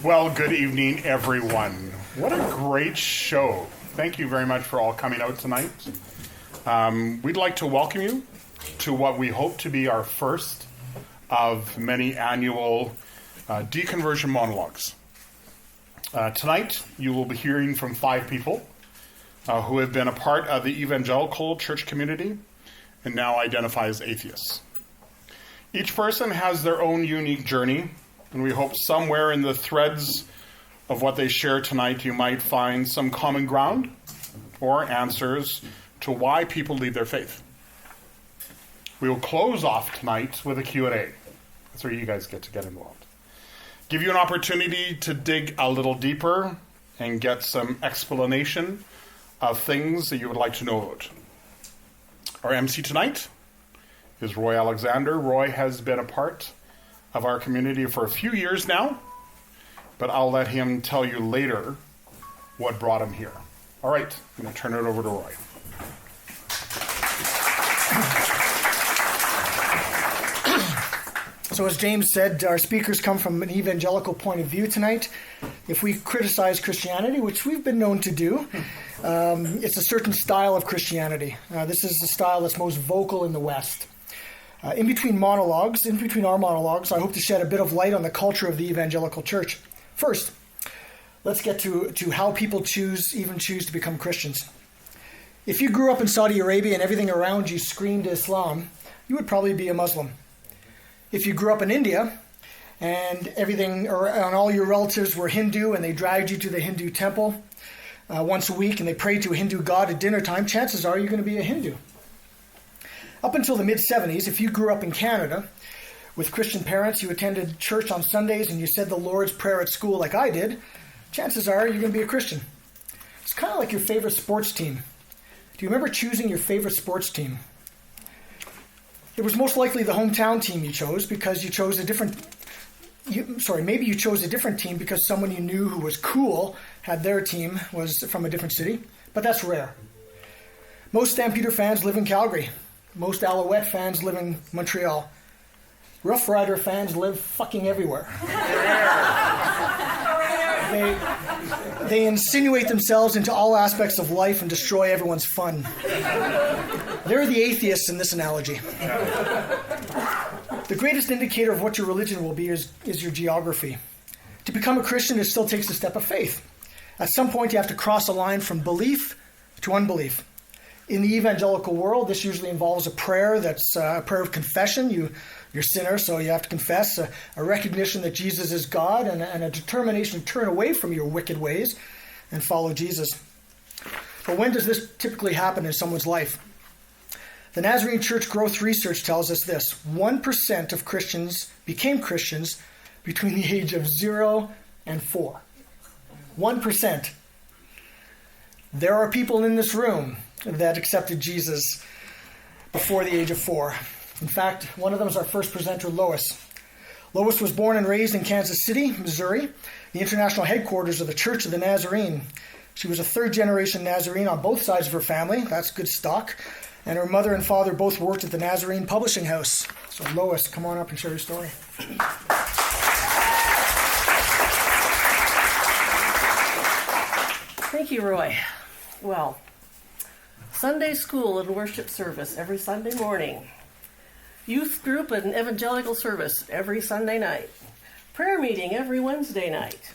Well, good evening, everyone. What a great show. Thank you very much for all coming out tonight. We'd like to welcome you to what we hope to be our first of many annual Deconversion Monologues. Tonight, you will be hearing from 5 people who have been a part of the evangelical church community and now identify as atheists. Each person has their own unique journey, and we hope somewhere in the threads of what they share tonight you might find some common ground or answers to why people leave their faith. We will close off tonight with a Q&A. That's where you guys get involved. Give you an opportunity to dig a little deeper and get some explanation of things that you would like to know about. Our MC tonight is Roy Alexander. Roy has been a part of our community for a few years now, but I'll let him tell you later what brought him here. All right, I'm going to turn it over to Roy. So as James said, our speakers come from an evangelical point of view tonight. If we criticize Christianity, which we've been known to do, it's a certain style of Christianity. This is the style that's most vocal in the West. In between our monologues, I hope to shed a bit of light on the culture of the evangelical church. First, let's get to how people choose to become Christians. If you grew up in Saudi Arabia and everything around you screamed Islam, you would probably be a Muslim. If you grew up in India and all your relatives were Hindu and they dragged you to the Hindu temple once a week and they prayed to a Hindu god at dinner time, chances are you're going to be a Hindu. Up until the mid-70s, if you grew up in Canada with Christian parents, you attended church on Sundays and you said the Lord's Prayer at school like I did, chances are you're going to be a Christian. It's kind of like your favorite sports team. Do you remember choosing your favorite sports team? It was most likely the hometown team you chose because you chose maybe you chose a different team because someone you knew who was cool had their team was from a different city, but that's rare. Most Stampeder fans live in Calgary. Most Alouette fans live in Montreal. Rough Rider fans live fucking everywhere. They insinuate themselves into all aspects of life and destroy everyone's fun. They're the atheists in this analogy. The greatest indicator of what your religion will be is your geography. To become a Christian, it still takes a step of faith. At some point, you have to cross a line from belief to unbelief. In the evangelical world, this usually involves a prayer that's a prayer of confession. You're a sinner, so you have to confess, a recognition that Jesus is God, and a determination to turn away from your wicked ways and follow Jesus. But when does this typically happen in someone's life? The Nazarene Church Growth Research tells us this: 1% of Christians became Christians between the age of 0 and 4. 1%. There are people in this room that accepted Jesus before the age of 4. In fact, one of them is our first presenter, Lois. Lois was born and raised in Kansas City, Missouri, the international headquarters of the Church of the Nazarene. She was a third-generation Nazarene on both sides of her family. That's good stock. And her mother and father both worked at the Nazarene Publishing House. So Lois, come on up and share your story. Thank you, Roy. Well, Sunday school and worship service every Sunday morning. Youth group and evangelical service every Sunday night. Prayer meeting every Wednesday night.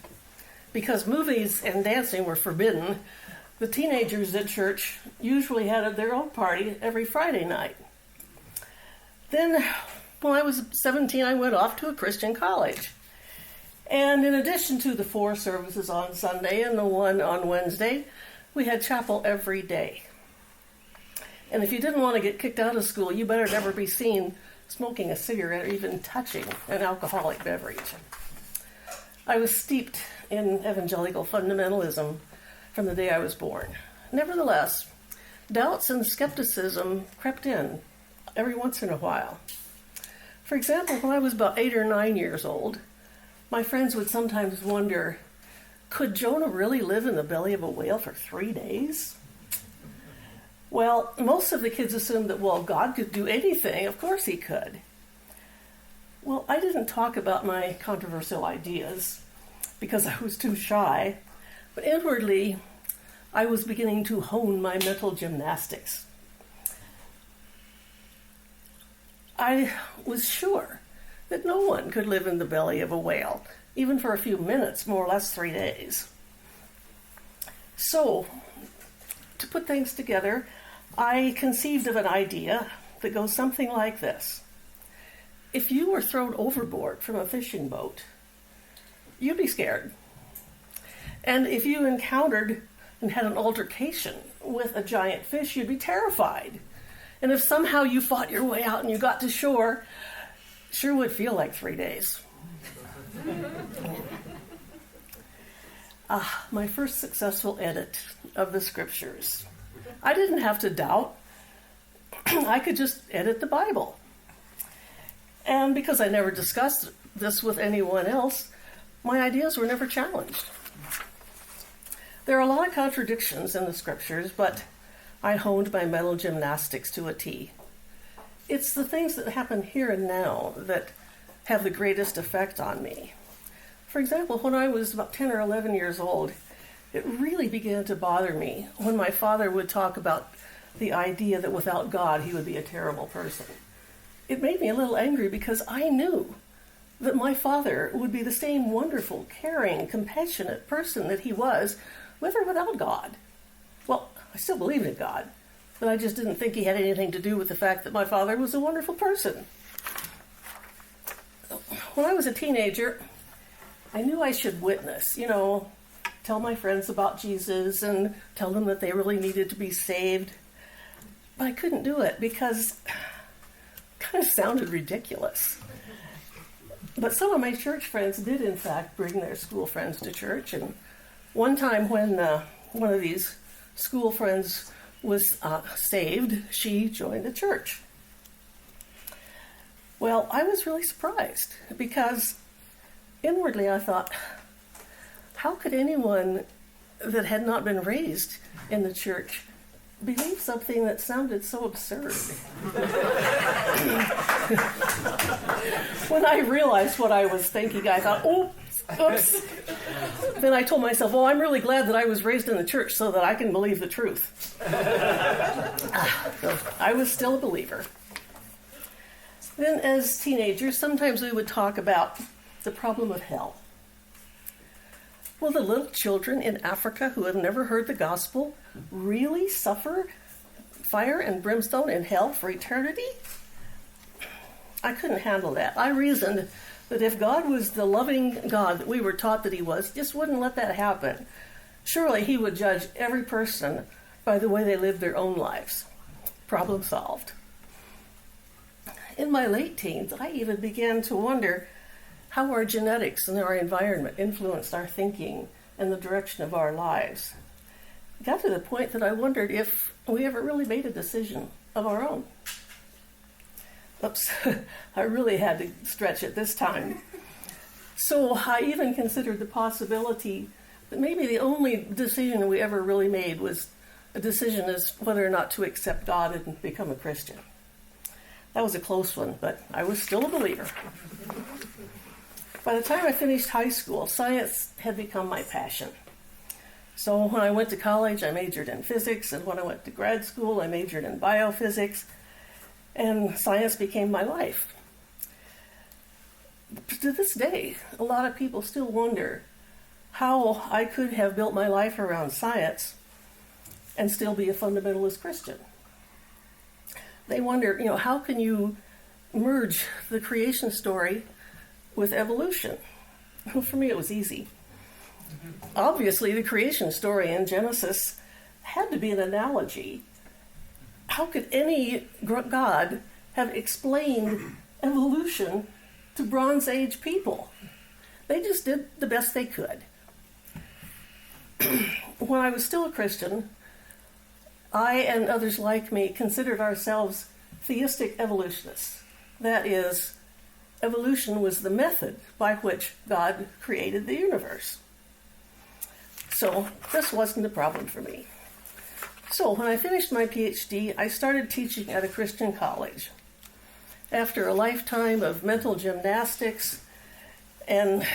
Because movies and dancing were forbidden, the teenagers at church usually had their own party every Friday night. Then, when I was 17, I went off to a Christian college. And in addition to the 4 services on Sunday and the 1 on Wednesday, we had chapel every day. And if you didn't want to get kicked out of school, you better never be seen smoking a cigarette or even touching an alcoholic beverage. I was steeped in evangelical fundamentalism from the day I was born. Nevertheless, doubts and skepticism crept in every once in a while. For example, when I was about 8 or 9 years old, my friends would sometimes wonder, could Jonah really live in the belly of a whale for 3 days? Well, most of the kids assumed that, God could do anything. Of course he could. Well, I didn't talk about my controversial ideas because I was too shy. But inwardly, I was beginning to hone my mental gymnastics. I was sure that no one could live in the belly of a whale, even for a few minutes, more or less 3 days. So, to put things together, I conceived of an idea that goes something like this. If you were thrown overboard from a fishing boat, you'd be scared. And if you encountered and had an altercation with a giant fish, you'd be terrified. And if somehow you fought your way out and you got to shore, sure would feel like 3 days. My first successful edit of the scriptures. I didn't have to doubt. I could just edit the Bible. And because I never discussed this with anyone else, my ideas were never challenged. There are a lot of contradictions in the scriptures, but I honed my mental gymnastics to a T. It's the things that happen here and now that have the greatest effect on me. For example, when I was about 10 or 11 years old, it really began to bother me when my father would talk about the idea that without God he would be a terrible person. It made me a little angry because I knew that my father would be the same wonderful, caring, compassionate person that he was with or without God. Well, I still believed in God, but I just didn't think he had anything to do with the fact that my father was a wonderful person. When I was a teenager, I knew I should witness, tell my friends about Jesus and tell them that they really needed to be saved. But I couldn't do it because it kind of sounded ridiculous. But some of my church friends did, in fact, bring their school friends to church. And one time when one of these school friends was saved, she joined the church. Well, I was really surprised because inwardly I thought, how could anyone that had not been raised in the church believe something that sounded so absurd? When I realized what I was thinking, I thought, oops. Then I told myself, I'm really glad that I was raised in the church so that I can believe the truth. So I was still a believer. Then as teenagers, sometimes we would talk about the problem of hell. Will the little children in Africa who have never heard the gospel really suffer fire and brimstone in hell for eternity? I couldn't handle that. I reasoned that if God was the loving God that we were taught that he was, just wouldn't let that happen. Surely he would judge every person by the way they lived their own lives. Problem solved. In my late teens, I even began to wonder how our genetics and our environment influenced our thinking and the direction of our lives. It got to the point that I wondered if we ever really made a decision of our own. Oops, I really had to stretch it this time. So I even considered the possibility that maybe the only decision we ever really made was a decision as whether or not to accept God and become a Christian. That was a close one, but I was still a believer. By the time I finished high school, science had become my passion. So when I went to college, I majored in physics, and when I went to grad school, I majored in biophysics, and science became my life. To this day, a lot of people still wonder how I could have built my life around science and still be a fundamentalist Christian. They wonder, how can you merge the creation story with evolution? Well, for me, it was easy. Obviously, the creation story in Genesis had to be an analogy. How could any God have explained evolution to Bronze Age people? They just did the best they could. When I was still a Christian, I and others like me considered ourselves theistic evolutionists. That is, evolution was the method by which God created the universe. So this wasn't a problem for me. So when I finished my PhD, I started teaching at a Christian college. After a lifetime of mental gymnastics and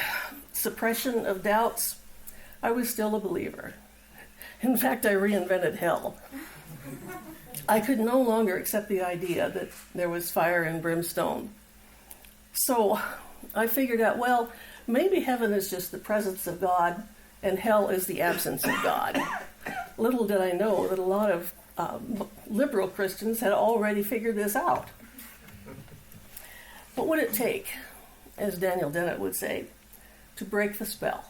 suppression of doubts, I was still a believer. In fact, I reinvented hell. I could no longer accept the idea that there was fire and brimstone. So I figured out, well, maybe heaven is just the presence of God and hell is the absence of God. Little did I know that a lot of liberal Christians had already figured this out. What would it take, as Daniel Dennett would say, to break the spell?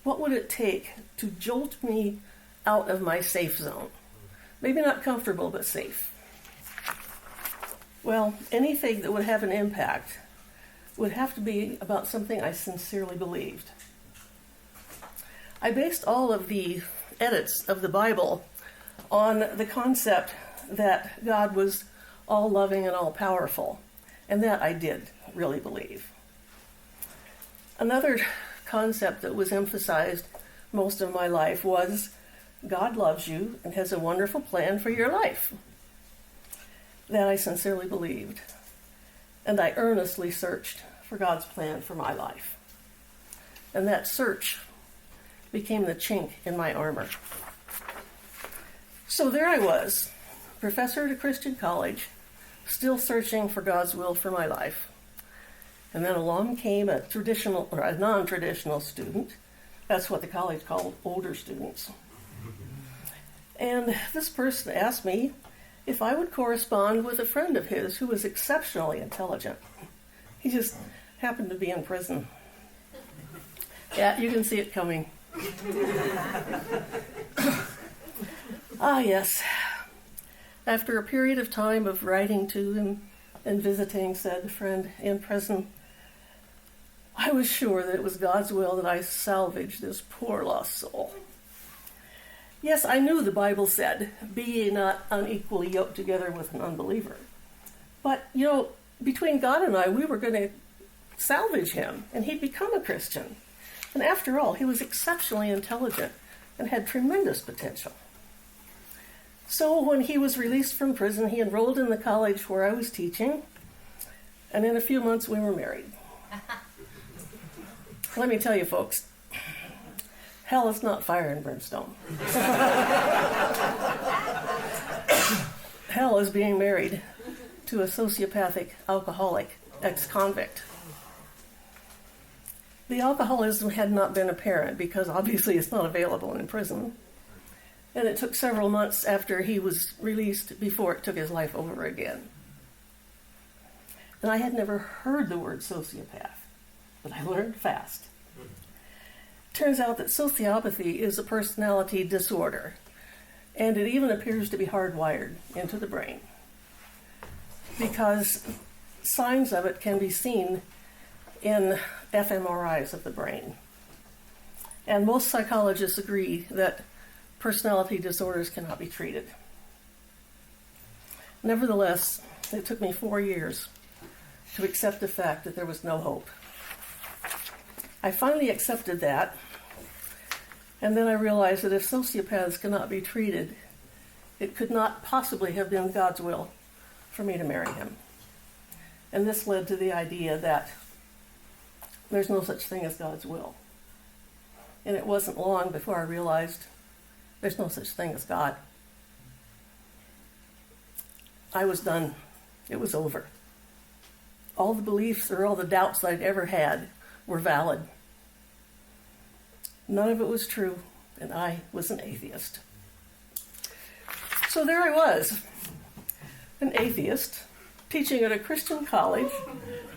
What would it take to jolt me out of my safe zone? Maybe not comfortable, but safe. Well, anything that would have an impact would have to be about something I sincerely believed. I based all of the edits of the Bible on the concept that God was all-loving and all-powerful, and that I did really believe. Another concept that was emphasized most of my life was God loves you and has a wonderful plan for your life. That I sincerely believed, and I earnestly searched for God's plan for my life. And that search became the chink in my armor. So there I was, professor at a Christian college, still searching for God's will for my life. And then along came a traditional or a non-traditional student. That's what the college called older students. And this person asked me if I would correspond with a friend of his who was exceptionally intelligent. He just happened to be in prison. Yeah, you can see it coming. Ah, yes. After a period of time of writing to him and visiting said friend in prison, I was sure that it was God's will that I salvage this poor lost soul. Yes, I knew the Bible said, "Be ye not unequally yoked together with an unbeliever." But, between God and I, we were going to salvage him, and he'd become a Christian. And after all, he was exceptionally intelligent and had tremendous potential. So when he was released from prison, he enrolled in the college where I was teaching, and in a few months we were married. Let me tell you, folks, hell is not fire and brimstone. Hell is being married to a sociopathic, alcoholic, ex-convict. The alcoholism had not been apparent because obviously it's not available in prison. And it took several months after he was released before it took his life over again. And I had never heard the word sociopath, but I learned fast. Turns out that sociopathy is a personality disorder, and it even appears to be hardwired into the brain because signs of it can be seen in fMRIs of the brain. And most psychologists agree that personality disorders cannot be treated. Nevertheless, it took me 4 years to accept the fact that there was no hope. I finally accepted that, and then I realized that if sociopaths cannot be treated, it could not possibly have been God's will for me to marry him. And this led to the idea that there's no such thing as God's will. And it wasn't long before I realized there's no such thing as God. I was done. It was over. All the beliefs or all the doubts I'd ever had were valid. None of it was true, and I was an atheist. So there I was, an atheist, teaching at a Christian college,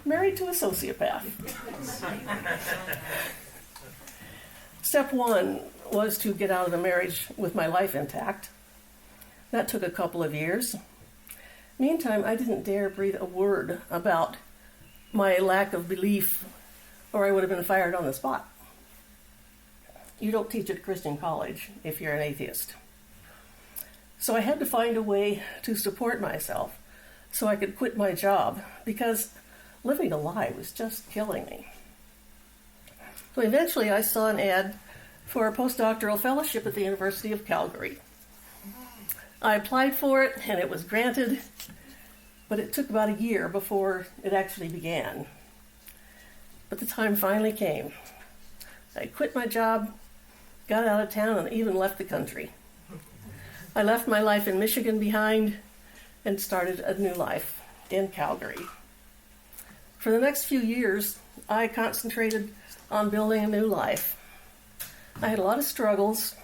married to a sociopath. Step one was to get out of the marriage with my life intact. That took a couple of years. Meantime, I didn't dare breathe a word about my lack of belief, or I would have been fired on the spot. You don't teach at a Christian college if you're an atheist. So I had to find a way to support myself so I could quit my job, because living a lie was just killing me. So eventually I saw an ad for a postdoctoral fellowship at the University of Calgary. I applied for it, and it was granted, but it took about a year before it actually began. But the time finally came. I quit my job, got out of town, and even left the country. I left my life in Michigan behind and started a new life in Calgary. For the next few years, I concentrated on building a new life. I had a lot of struggles.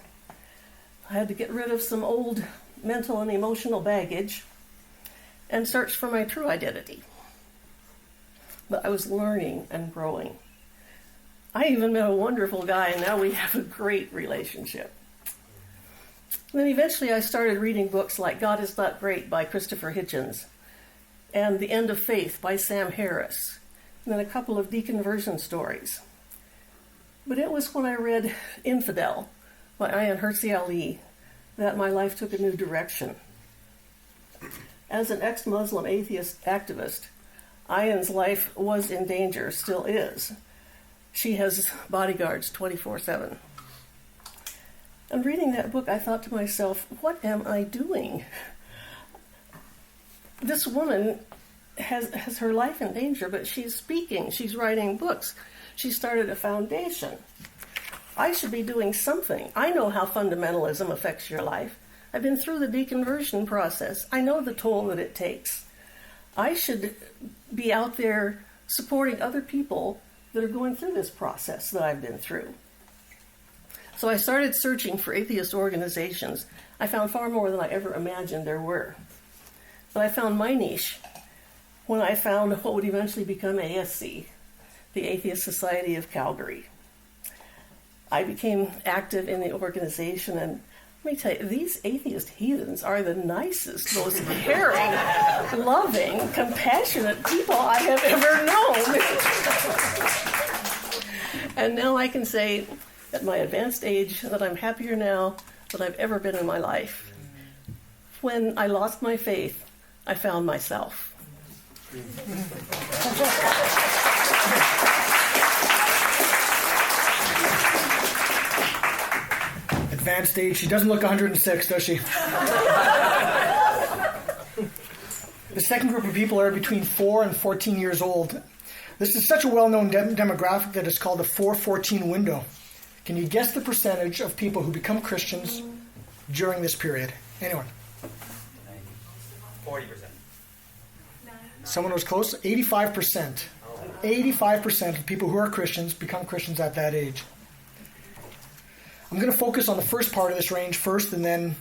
I had to get rid of some old mental and emotional baggage and search for my true identity. But I was learning and growing. I even met a wonderful guy, and now we have a great relationship. And then eventually I started reading books like God Is Not Great by Christopher Hitchens and The End of Faith by Sam Harris, and then a couple of deconversion stories. But it was when I read Infidel by Ayaan Hirsi Ali that my life took a new direction. As an ex-Muslim atheist activist, Ayaan's life was in danger, still is. She has bodyguards 24/7. And reading that book, I thought to myself, what am I doing? This woman has her life in danger, but she's speaking, she's writing books, she started a foundation. I should be doing something. I know how fundamentalism affects your life. I've been through the deconversion process. I know the toll that it takes. I should be out there supporting other people that are going through this process that I've been through. So I started searching for atheist organizations. I found far more than I ever imagined there were. But I found my niche when I found what would eventually become ASC, the Atheist Society of Calgary. I became active in the organization, and let me tell you, these atheist heathens are the nicest, most caring, loving, compassionate people I have ever known. And now I can say, at my advanced age, that I'm happier now than I've ever been in my life. When I lost my faith, I found myself. Advanced age. She doesn't look 106, does she? The second group of people are between 4 and 14 years old. This is such a well-known demographic that it's called the 4-14 window. Can you guess the percentage of people who become Christians during this period? Anyone? 40%. Someone was close? 85%. 85% of people who are Christians become Christians at that age. I'm going to focus on the first part of this range first, and then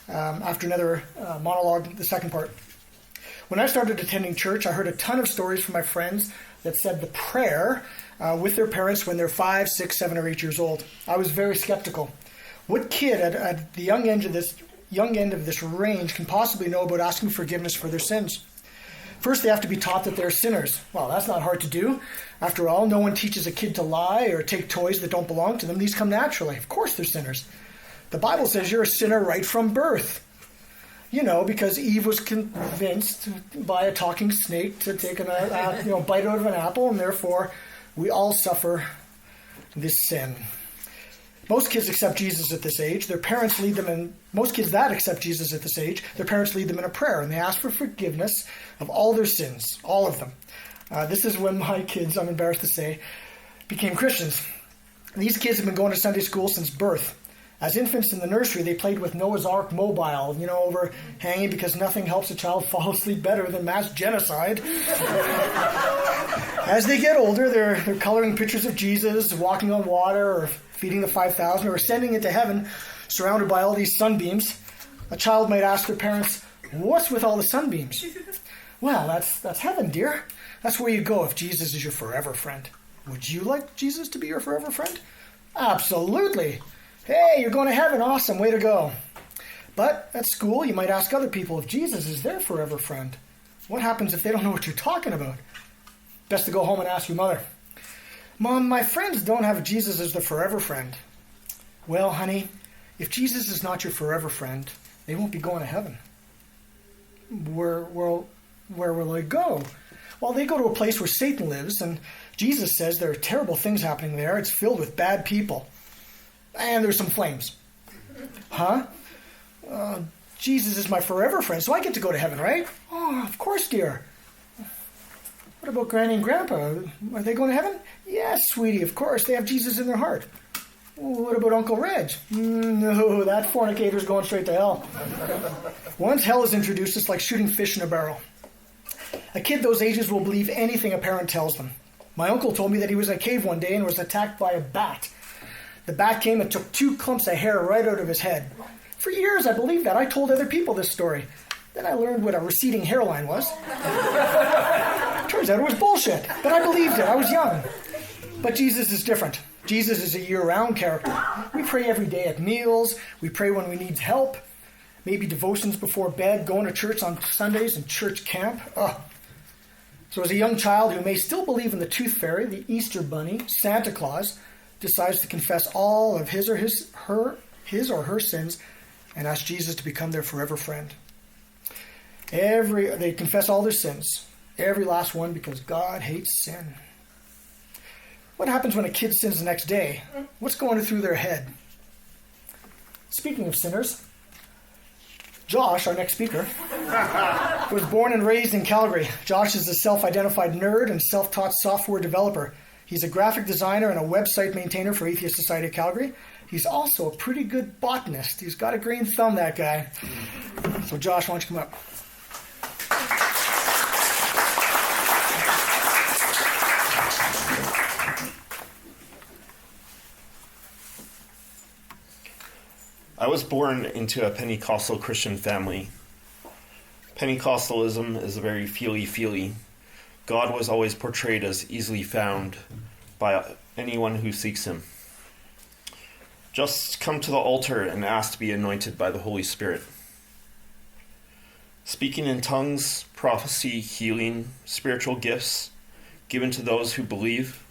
after another monologue, the second part. When I started attending church, I heard a ton of stories from my friends that said the prayer with their parents when they're 5, 6, 7, or 8 years old. I was very skeptical. What kid at the young end of this range can possibly know about asking forgiveness for their sins? First, they have to be taught that they're sinners. Well, that's not hard to do. After all, no one teaches a kid to lie or take toys that don't belong to them. These come naturally. Of course they're sinners. The Bible says you're a sinner right from birth. You know, because Eve was convinced by a talking snake to take a bite out of an apple, and therefore we all suffer this sin. Most kids accept Jesus at this age. Their parents lead them in, most kids that accept Jesus at this age, their parents lead them in a prayer, and they ask for forgiveness of all their sins, all of them. This is when my kids, I'm embarrassed to say, became Christians. These kids have been going to Sunday school since birth. As infants in the nursery, they played with Noah's Ark mobile, overhanging, because nothing helps a child fall asleep better than mass genocide. As they get older, they're coloring pictures of Jesus, walking on water, or feeding the 5,000, or ascending into heaven, surrounded by all these sunbeams. A child might ask their parents, "What's with all the sunbeams?" "Well, that's heaven, dear. That's where you go if Jesus is your forever friend." "Would you like Jesus to be your forever friend?" "Absolutely. Hey, you're going to heaven. Awesome. Way to go." But at school, you might ask other people if Jesus is their forever friend. What happens if they don't know what you're talking about? Best to go home and ask your mother. "Mom, my friends don't have Jesus as their forever friend." "Well, honey, if Jesus is not your forever friend, they won't be going to heaven." Where will they go?" "Well, they go to a place where Satan lives, and Jesus says there are terrible things happening there. It's filled with bad people. And there's some flames." "Huh? Jesus is my forever friend, so I get to go to heaven, right?" "Oh, of course, dear." What about Granny and Grandpa? Are they going to heaven? Yes, sweetie, of course. They have Jesus in their heart. What about Uncle Reg? No, that fornicator's going straight to hell. Once hell is introduced, it's like shooting fish in a barrel. A kid those ages will believe anything a parent tells them. My uncle told me that he was in a cave one day and was attacked by a bat. The bat came and took 2 clumps of hair right out of his head. For years I believed that. I told other people this story. Then I learned what a receding hairline was. Turns out it was bullshit, but I believed it. I was young. But Jesus is different. Jesus is a year-round character. We pray every day at meals. We pray when we need help. Maybe devotions before bed, going to church on Sundays and church camp. Ugh. So as a young child who may still believe in the Tooth Fairy, the Easter Bunny, Santa Claus, decides to confess all of his or her sins and ask Jesus to become their forever friend. They confess all their sins, every last one, because God hates sin. What happens when a kid sins the next day? What's going through their head? Speaking of sinners, Josh, our next speaker, was born and raised in Calgary. Josh is a self-identified nerd and self-taught software developer. He's a graphic designer and a website maintainer for Atheist Society of Calgary. He's also a pretty good botanist. He's got a green thumb, that guy. So Josh, why don't you come up? I was born into a Pentecostal Christian family. Pentecostalism is very feely-feely. God was always portrayed as easily found by anyone who seeks him. Just come to the altar and ask to be anointed by the Holy Spirit. Speaking in tongues, prophecy, healing, spiritual gifts given to those who believe.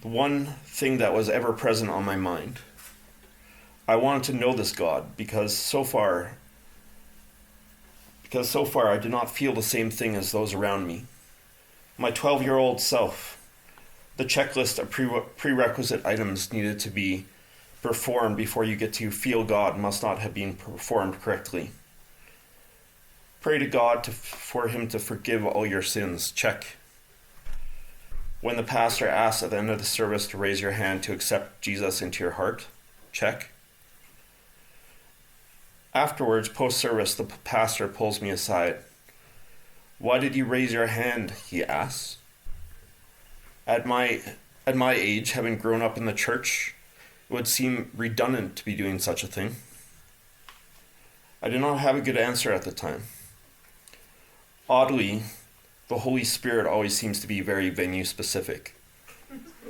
The one thing that was ever present on my mind. I wanted to know this God because so far I did not feel the same thing as those around me. My 12-year-old self, the checklist of prerequisite items needed to be performed before you get to feel God must not have been performed correctly. Pray to God for him to forgive all your sins. Check. When the pastor asks at the end of the service to raise your hand to accept Jesus into your heart. Check. Afterwards, post-service, the pastor pulls me aside. Why did you raise your hand? He asks. At my age, having grown up in the church, it would seem redundant to be doing such a thing. I did not have a good answer at the time. Oddly, the Holy Spirit always seems to be very venue-specific.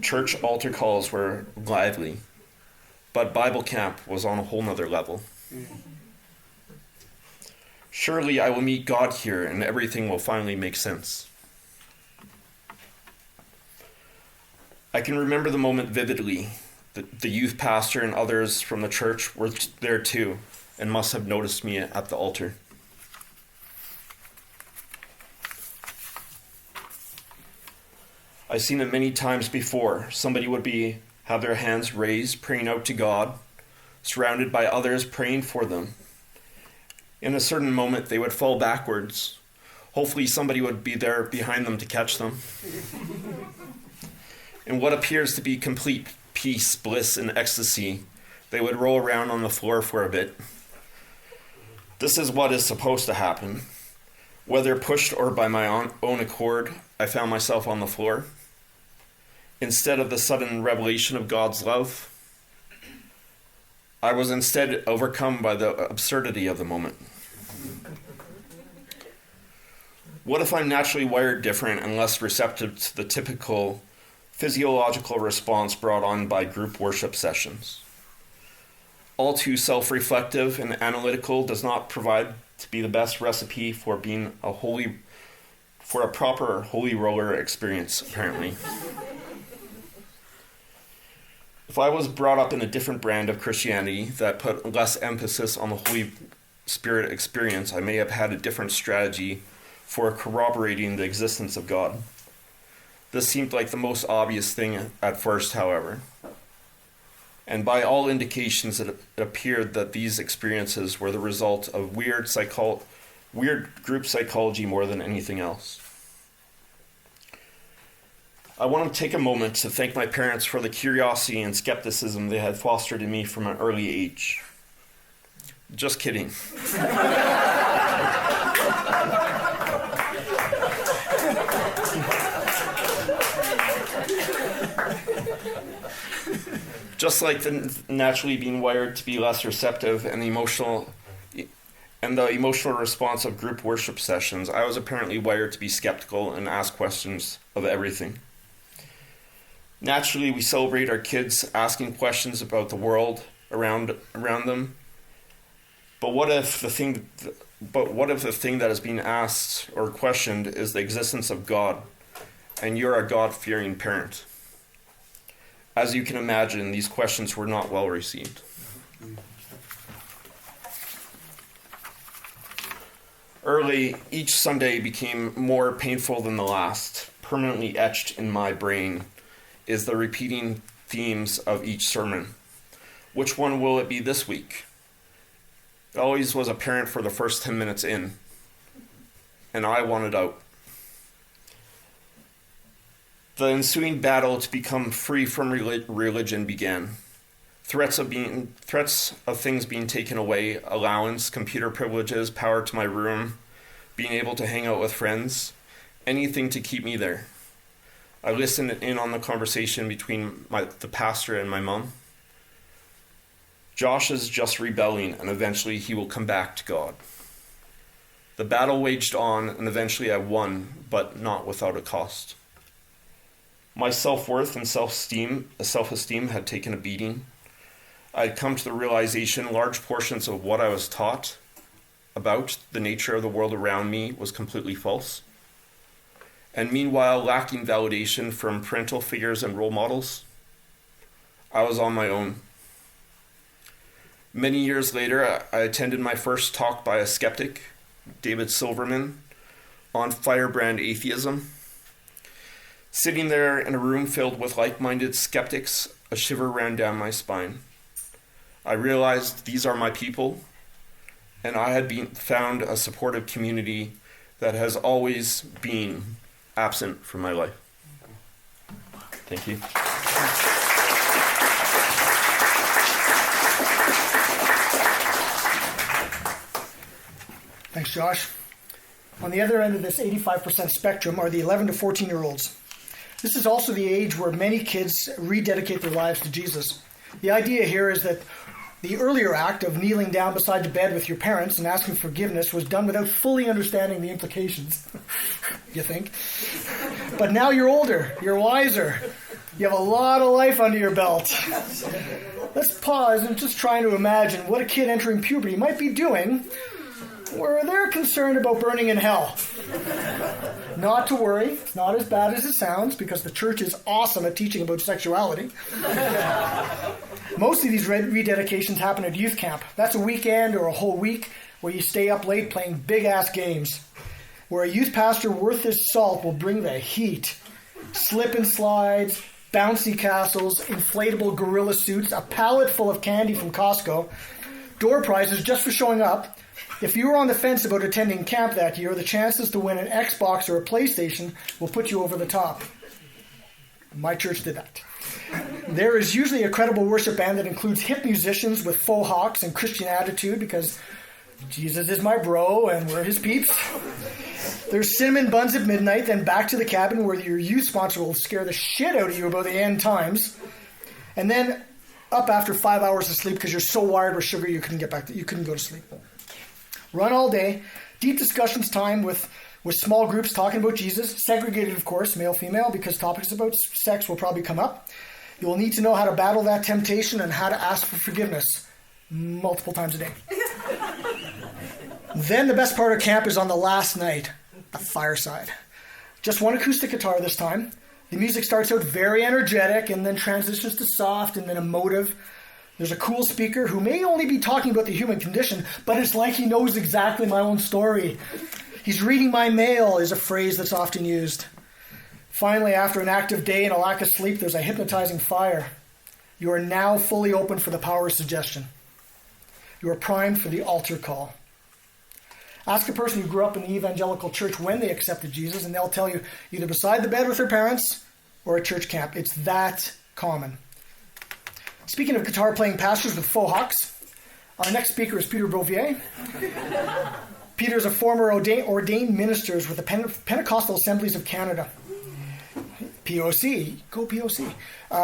Church altar calls were lively, but Bible camp was on a whole nother level. Surely I will meet God here and everything will finally make sense. I can remember the moment vividly. The youth pastor and others from the church were there too and must have noticed me at the altar. I've seen it many times before. Somebody would have their hands raised, praying out to God, surrounded by others praying for them. In a certain moment, they would fall backwards. Hopefully somebody would be there behind them to catch them. In what appears to be complete peace, bliss, and ecstasy, they would roll around on the floor for a bit. This is what is supposed to happen. Whether pushed or by my own accord, I found myself on the floor. Instead of the sudden revelation of God's love, I was instead overcome by the absurdity of the moment. What if I'm naturally wired different and less receptive to the typical physiological response brought on by group worship sessions? All too self-reflective and analytical does not provide to be the best recipe for being a proper holy roller experience, apparently. If I was brought up in a different brand of Christianity that put less emphasis on the Holy Spirit experience, I may have had a different strategy for corroborating the existence of God. This seemed like the most obvious thing at first, however. And by all indications, it appeared that these experiences were the result of weird group psychology more than anything else. I want to take a moment to thank my parents for the curiosity and skepticism they had fostered in me from an early age. Just kidding. Just like the naturally being wired to be less receptive and the emotional response of group worship sessions, I was apparently wired to be skeptical and ask questions of everything. Naturally, we celebrate our kids asking questions about the world around them. But what if the thing that is being asked or questioned is the existence of God, and you're a God-fearing parent? As you can imagine, these questions were not well received. Early, each Sunday became more painful than the last. Permanently etched in my brain is the repeating themes of each sermon. Which one will it be this week? It always was apparent for the first 10 minutes in, and I wanted out. The ensuing battle to become free from religion began. Threats of things being taken away, allowance, computer privileges, power to my room, being able to hang out with friends, anything to keep me there. I listened in on the conversation between the pastor and my mom. Josh is just rebelling, and eventually he will come back to God. The battle waged on, and eventually I won, but not without a cost. My self-worth and self-esteem had taken a beating. I had come to the realization large portions of what I was taught about the nature of the world around me was completely false. And meanwhile, lacking validation from parental figures and role models, I was on my own. Many years later, I attended my first talk by a skeptic, David Silverman, on firebrand atheism. Sitting there in a room filled with like-minded skeptics, a shiver ran down my spine. I realized these are my people, and I had found a supportive community that has always been absent from my life. Thank you. Thanks, Josh. On the other end of this 85% spectrum are the 11 to 14-year-olds. This is also the age where many kids rededicate their lives to Jesus. The idea here is that the earlier act of kneeling down beside the bed with your parents and asking forgiveness was done without fully understanding the implications, you think. But now you're older, you're wiser, you have a lot of life under your belt. Let's pause and just try to imagine what a kid entering puberty might be doing where they're concerned about burning in hell. Not to worry, it's not as bad as it sounds, because the church is awesome at teaching about sexuality. Most of these rededications happen at youth camp. That's a weekend or a whole week where you stay up late playing big-ass games, where a youth pastor worth his salt will bring the heat. Slip and slides, bouncy castles, inflatable gorilla suits, a pallet full of candy from Costco, door prizes just for showing up. If you were on the fence about attending camp that year, the chances to win an Xbox or a PlayStation will put you over the top. My church did that. There is usually a credible worship band that includes hip musicians with faux hawks and Christian attitude, because Jesus is my bro and we're his peeps. There's cinnamon buns at midnight, then back to the cabin where your youth sponsor will scare the shit out of you about the end times. And then up after 5 hours of sleep because you're so wired with sugar you couldn't go to sleep. Run all day, deep discussions time with small groups talking about Jesus, segregated of course, male-female, because topics about sex will probably come up. You will need to know how to battle that temptation and how to ask for forgiveness multiple times a day. Then the best part of camp is on the last night, the fireside. Just one acoustic guitar this time. The music starts out very energetic and then transitions to soft and then emotive. There's a cool speaker who may only be talking about the human condition, but it's like he knows exactly my own story. He's reading my mail is a phrase that's often used. Finally, after an active day and a lack of sleep, there's a hypnotizing fire. You are now fully open for the power of suggestion. You are primed for the altar call. Ask a person who grew up in the evangelical church when they accepted Jesus, and they'll tell you either beside the bed with their parents, or a church camp. It's that common. Speaking of guitar-playing pastors with faux hawks, our next speaker is Peter Bouvier. Peter is a former ordained minister with the Pentecostal Assemblies of Canada. POC, go POC.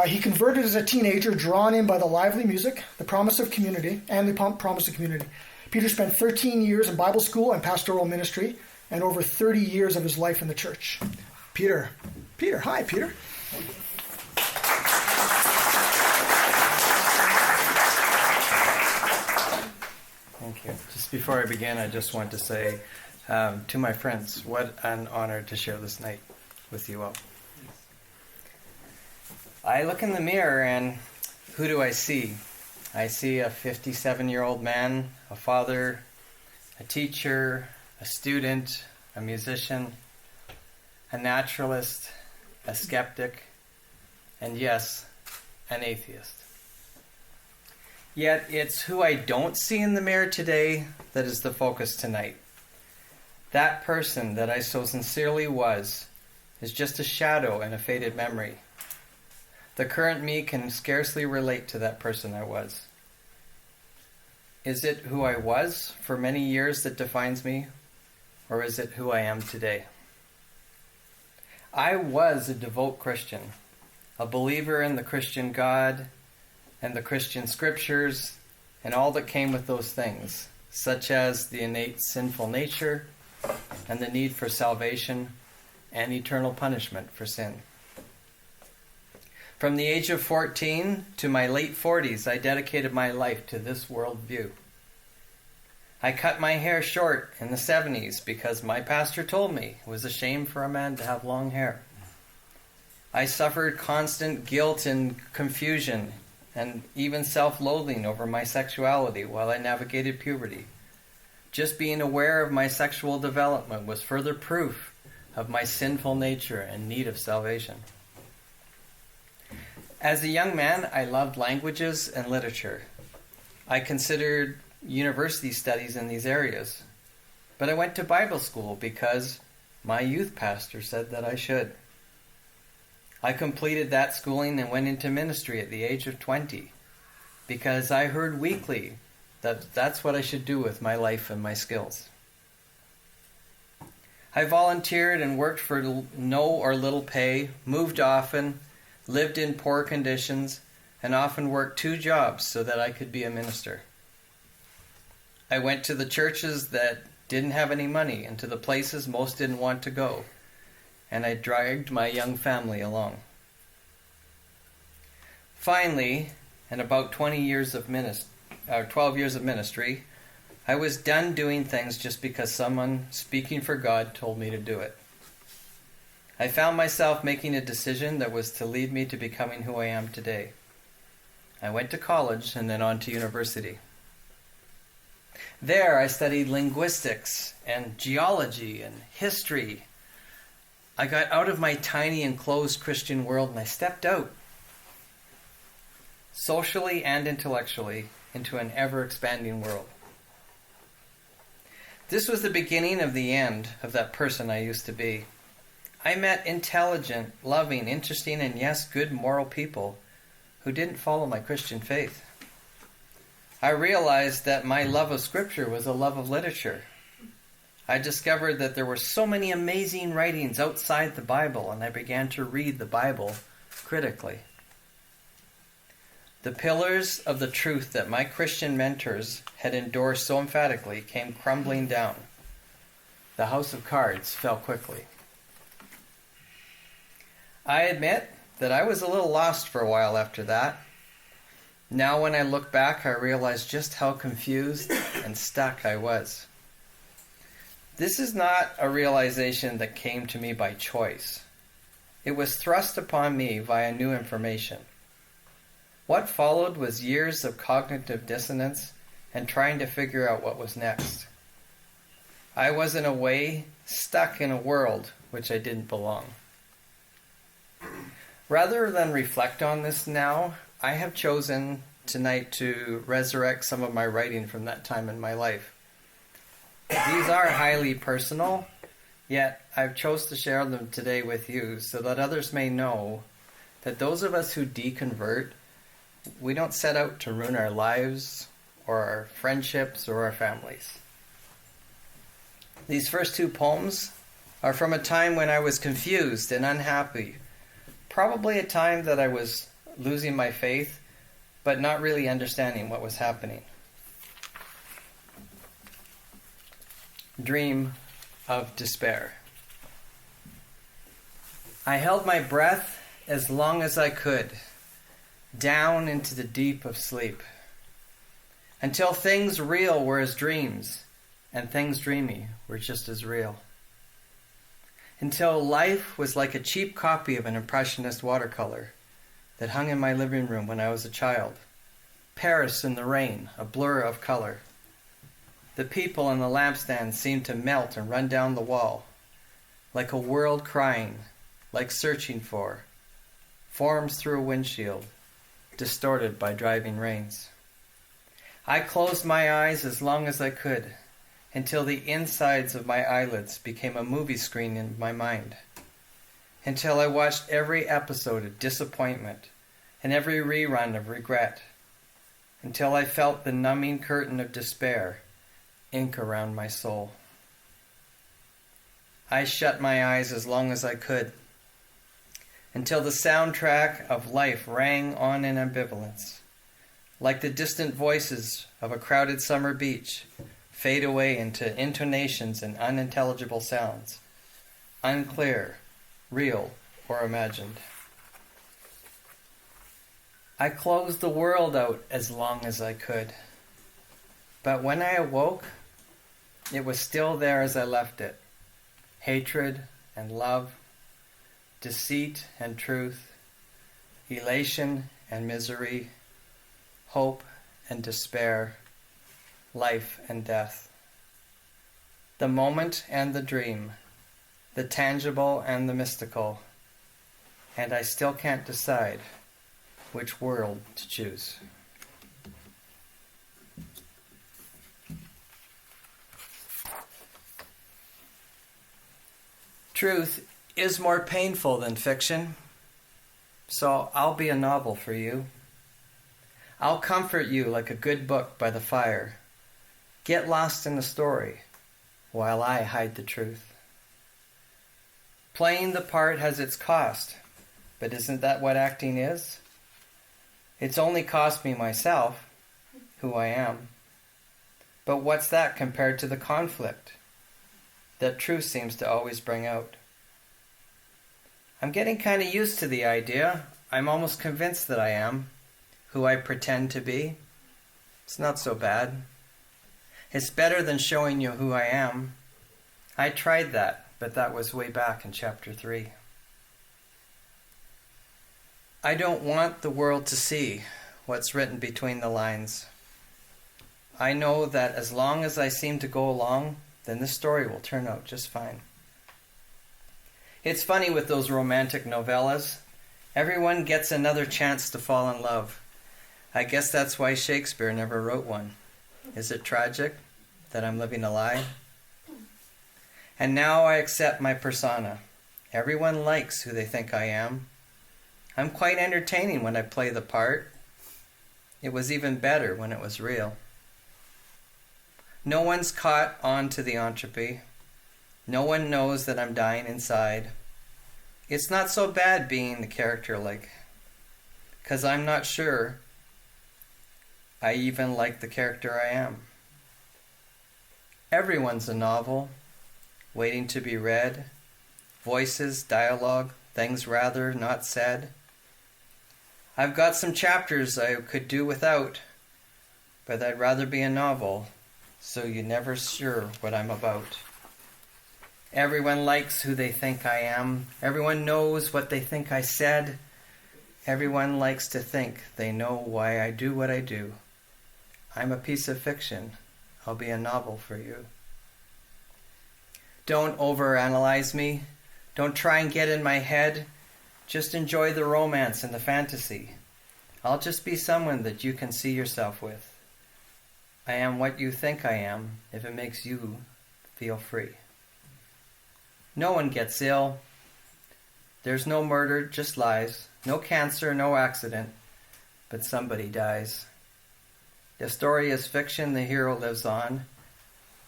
He converted as a teenager, drawn in by the lively music, the promise of community, and the promise of community. Peter spent 13 years in Bible school and pastoral ministry, and over 30 years of his life in the church. Peter, hi, Peter. Thank you. Just before I begin, I just want to say to my friends, what an honor to share this night with you all. I look in the mirror and who do I see? I see a 57-year-old man, a father, a teacher, a student, a musician, a naturalist, a skeptic, and yes, an atheist. Yet it's who I don't see in the mirror today that is the focus tonight. That person that I so sincerely was is just a shadow and a faded memory. The current me can scarcely relate to that person I was. Is it who I was for many years that defines me, or is it who I am today? I was a devout Christian, a believer in the Christian God and the Christian scriptures and all that came with those things, such as the innate sinful nature and the need for salvation and eternal punishment for sin. From the age of 14 to my late 40s, I dedicated my life to this worldview. I cut my hair short in the 70s because my pastor told me it was a shame for a man to have long hair. I suffered constant guilt and confusion and even self-loathing over my sexuality while I navigated puberty. Just being aware of my sexual development was further proof of my sinful nature and need of salvation. As a young man, I loved languages and literature. I considered university studies in these areas, but I went to Bible school because my youth pastor said that I should. I completed that schooling and went into ministry at the age of 20 because I heard weekly that that's what I should do with my life and my skills. I volunteered and worked for no or little pay, moved often, lived in poor conditions, and often worked 2 jobs so that I could be a minister. I went to the churches that didn't have any money and to the places most didn't want to go, and I dragged my young family along. Finally, in about 12 years of ministry, I was done doing things just because someone speaking for God told me to do it. I found myself making a decision that was to lead me to becoming who I am today. I went to college and then on to university. There I studied linguistics and geology and history. I got out of my tiny enclosed Christian world and I stepped out, socially and intellectually, into an ever-expanding world. This was the beginning of the end of that person I used to be. I met intelligent, loving, interesting, and yes, good moral people who didn't follow my Christian faith. I realized that my love of Scripture was a love of literature. I discovered that there were so many amazing writings outside the Bible, and I began to read the Bible critically. The pillars of the truth that my Christian mentors had endorsed so emphatically came crumbling down. The house of cards fell quickly. I admit that I was a little lost for a while after that. Now when I look back, I realize just how confused and stuck I was. This is not a realization that came to me by choice. It was thrust upon me via new information. What followed was years of cognitive dissonance and trying to figure out what was next. I was, in a way, stuck in a world which I didn't belong. Rather than reflect on this now, I have chosen tonight to resurrect some of my writing from that time in my life. These are highly personal, Yet I've chose to share them today with you so that others may know that those of us who deconvert, we don't set out to ruin our lives or our friendships or our families. These first two poems are from a time when I was confused and unhappy, probably a time that I was losing my faith, but not really understanding what was happening. Dream of despair. I held my breath as long as I could, down into the deep of sleep, until things real were as dreams, and things dreamy were just as real. Until life was like a cheap copy of an impressionist watercolor that hung in my living room when I was a child. Paris in the rain, a blur of color. The people on the lampstand seemed to melt and run down the wall, like a world crying, like searching for, forms through a windshield, distorted by driving rains. I closed my eyes as long as I could, until the insides of my eyelids became a movie screen in my mind, until I watched every episode of disappointment and every rerun of regret, until I felt the numbing curtain of despair ink around my soul. I shut my eyes as long as I could, until the soundtrack of life rang on in ambivalence, like the distant voices of a crowded summer beach fade away into intonations and unintelligible sounds, unclear, real, or imagined. I closed the world out as long as I could, but when I awoke, it was still there as I left it. Hatred and love, deceit and truth, elation and misery, hope and despair, life and death. The moment and the dream, the tangible and the mystical, and I still can't decide which world to choose. Truth is more painful than fiction, so I'll be a novel for you. I'll comfort you like a good book by the fire. Get lost in the story while I hide the truth. Playing the part has its cost, but isn't that what acting is? It's only cost me myself, who I am. But what's that compared to the conflict that truth seems to always bring out? I'm getting kind of used to the idea. I'm almost convinced that I am who I pretend to be. It's not so bad. It's better than showing you who I am. I tried that, but that was way back in chapter 3. I don't want the world to see what's written between the lines. I know that as long as I seem to go along, then this story will turn out just fine. It's funny with those romantic novellas. Everyone gets another chance to fall in love. I guess that's why Shakespeare never wrote one. Is it tragic that I'm living a lie? And now I accept my persona. Everyone likes who they think I am. I'm quite entertaining when I play the part. It was even better when it was real. No one's caught on to the entropy. No one knows that I'm dying inside. It's not so bad being the character like, 'cause I'm not sure I even like the character I am. Everyone's a novel, waiting to be read. Voices, dialogue, things rather not said. I've got some chapters I could do without, but I'd rather be a novel, so you're never sure what I'm about. Everyone likes who they think I am. Everyone knows what they think I said. Everyone likes to think they know why I do what I do. I'm a piece of fiction. I'll be a novel for you. Don't overanalyze me. Don't try and get in my head. Just enjoy the romance and the fantasy. I'll just be someone that you can see yourself with. I am what you think I am, if it makes you feel free. No one gets ill. There's no murder, just lies. No cancer, no accident. But somebody dies. The story is fiction, the hero lives on.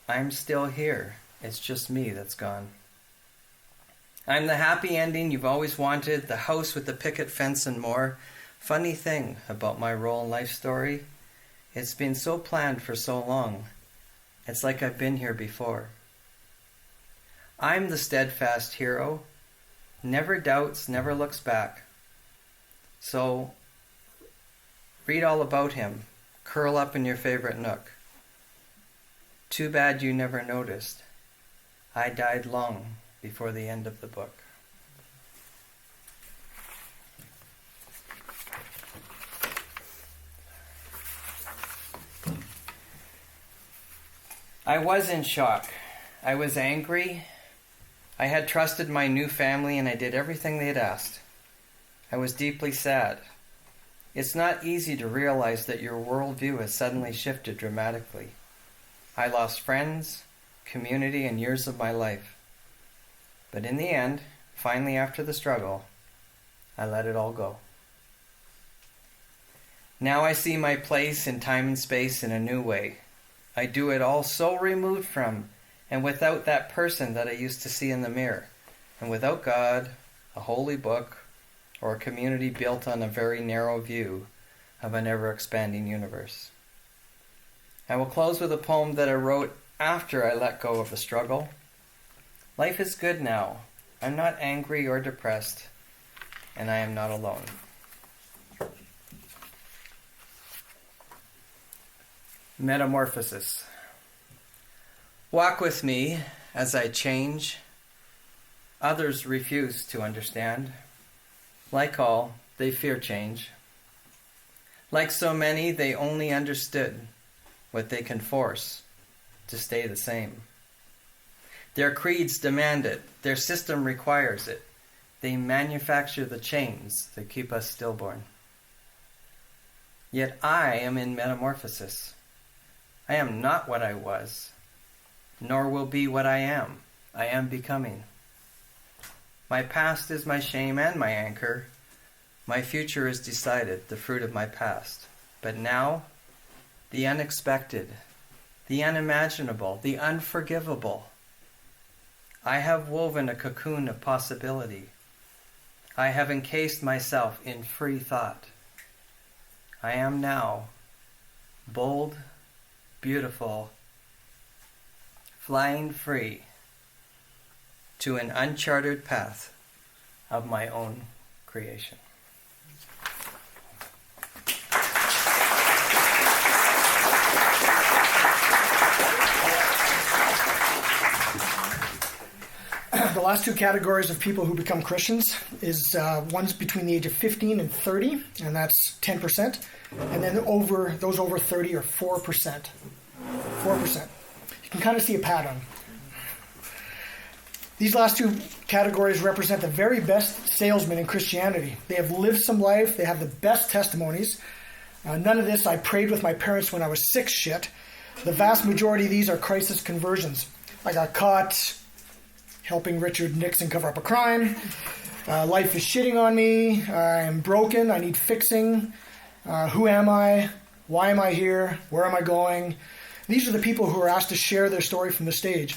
I'm still here. It's just me that's gone. I'm the happy ending you've always wanted, the house with the picket fence and more. Funny thing about my role in life story, it's been so planned for so long. It's like I've been here before. I'm the steadfast hero, never doubts, never looks back. So, read all about him, curl up in your favorite nook. Too bad you never noticed. I died long before the end of the book. I was in shock. I was angry. I had trusted my new family and I did everything they had asked. I was deeply sad. It's not easy to realize that your worldview has suddenly shifted dramatically. I lost friends, community, and years of my life. But in the end, finally after the struggle, I let it all go. Now I see my place in time and space in a new way. I do it all so removed from and without that person that I used to see in the mirror, and without God, a holy book, or a community built on a very narrow view of an ever-expanding universe. I will close with a poem that I wrote after I let go of the struggle. Life is good now. I'm not angry or depressed, and I am not alone. Metamorphosis. Walk with me as I change. Others refuse to understand. Like all, they fear change. Like so many, they only understood what they can force to stay the same. Their creeds demand it. Their system requires it. They manufacture the chains that keep us stillborn. Yet I am in metamorphosis. I am not what I was, nor will be what I am. I am becoming. My past is my shame and my anchor. My future is decided, the fruit of my past. But now, the unexpected, the unimaginable, the unforgivable. I have woven a cocoon of possibility. I have encased myself in free thought. I am now bold, beautiful, flying free to an uncharted path of my own creation. The last two categories of people who become Christians is one's between the age of 15 and 30, and that's 10%. And then those over 30 are 4%. 4%. You can kind of see a pattern. These last two categories represent the very best salesmen in Christianity. They have lived some life. They have the best testimonies. None of this I prayed with my parents when I was 6 shit. The vast majority of these are crisis conversions. I got caught helping Richard Nixon cover up a crime. Life is shitting on me. I am broken. I need fixing. Who am I? Why am I here? Where am I going? These are the people who are asked to share their story from the stage.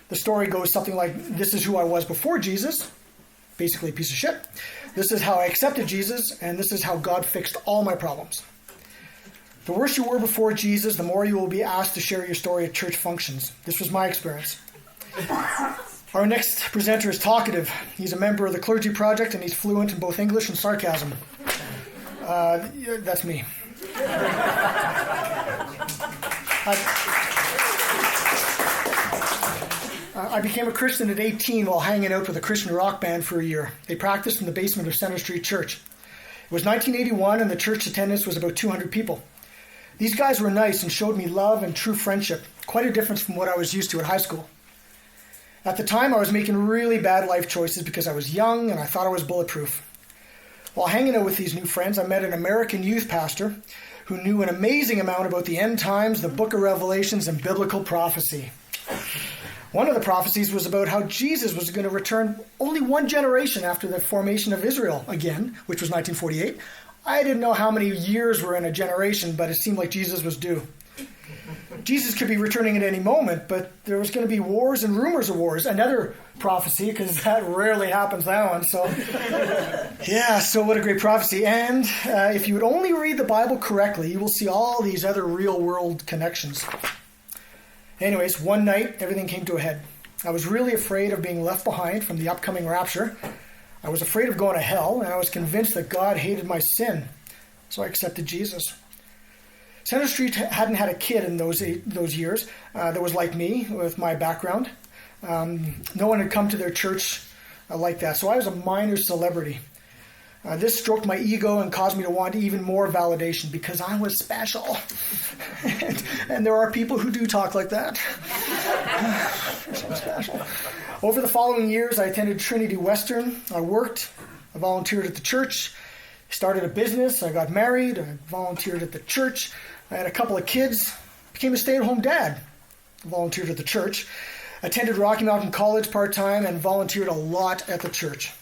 The story goes something like, this is who I was before Jesus, basically a piece of shit. This is how I accepted Jesus, and this is how God fixed all my problems. The worse you were before Jesus, the more you will be asked to share your story at church functions. This was my experience. Our next presenter is talkative. He's a member of the Clergy Project, and he's fluent in both English and sarcasm. That's me. I became a Christian at 18 while hanging out with a Christian rock band for a year. They practiced in the basement of Center Street Church. It was 1981, and the church attendance was about 200 people. These guys were nice and showed me love and true friendship, quite a difference from what I was used to at high school. At the time, I was making really bad life choices because I was young and I thought I was bulletproof. While hanging out with these new friends, I met an American youth pastor who knew an amazing amount about the end times, the book of Revelations, and biblical prophecy. One of the prophecies was about how Jesus was going to return only one generation after the formation of Israel again, which was 1948. I didn't know how many years were in a generation, but it seemed like Jesus was due. Jesus could be returning at any moment, but there was going to be wars and rumors of wars. Another prophecy, because that rarely happens, that one. So, yeah, so what a great prophecy. And if you would only read the Bible correctly, you will see all these other real-world connections. Anyways, one night, everything came to a head. I was really afraid of being left behind from the upcoming rapture. I was afraid of going to hell, and I was convinced that God hated my sin. So I accepted Jesus. Center Street hadn't had a kid in those years that was like me, with my background. No one had come to their church like that, so I was a minor celebrity. This stroked my ego and caused me to want even more validation because I was special. and there are people who do talk like that. So special. Over the following years, I attended Trinity Western. I worked. I volunteered at the church. Started a business. I got married. I volunteered at the church. I had a couple of kids. Became a stay-at-home dad. Volunteered at the church. Attended Rocky Mountain College part-time and volunteered a lot at the church.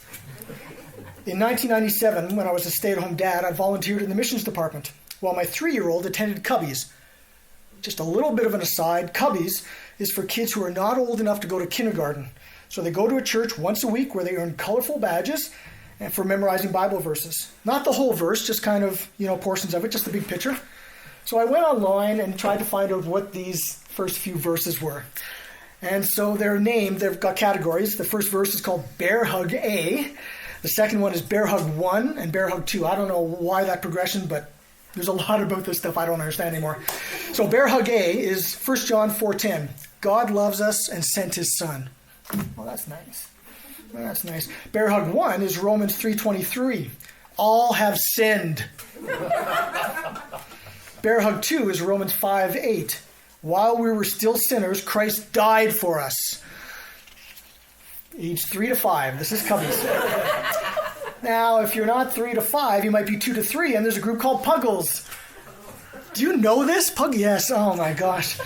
In 1997, when I was a stay-at-home dad, I volunteered in the missions department, while my 3-year-old attended Cubbies. Just a little bit of an aside, Cubbies is for kids who are not old enough to go to kindergarten. So they go to a church once a week where they earn colorful badges and for memorizing Bible verses. Not the whole verse, just kind of, portions of it, just the big picture. So I went online and tried to find out what these first few verses were. And so they're named, they've got categories. The first verse is called Bear Hug A. The second one is Bear Hug 1 and Bear Hug 2. I don't know why that progression, but there's a lot about this stuff I don't understand anymore. So Bear Hug A is 1 John 4:10. God loves us and sent his son. Oh, that's nice. That's nice. Bear Hug 1 is Romans 3:23. All have sinned. Bear Hug 2 is Romans 5:8. While we were still sinners, Christ died for us. Age 3 to 5. This is Cubbies. Now, if you're not 3 to 5, you might be 2 to 3, and there's a group called Puggles. Do you know this? Pug? Yes. Oh my gosh.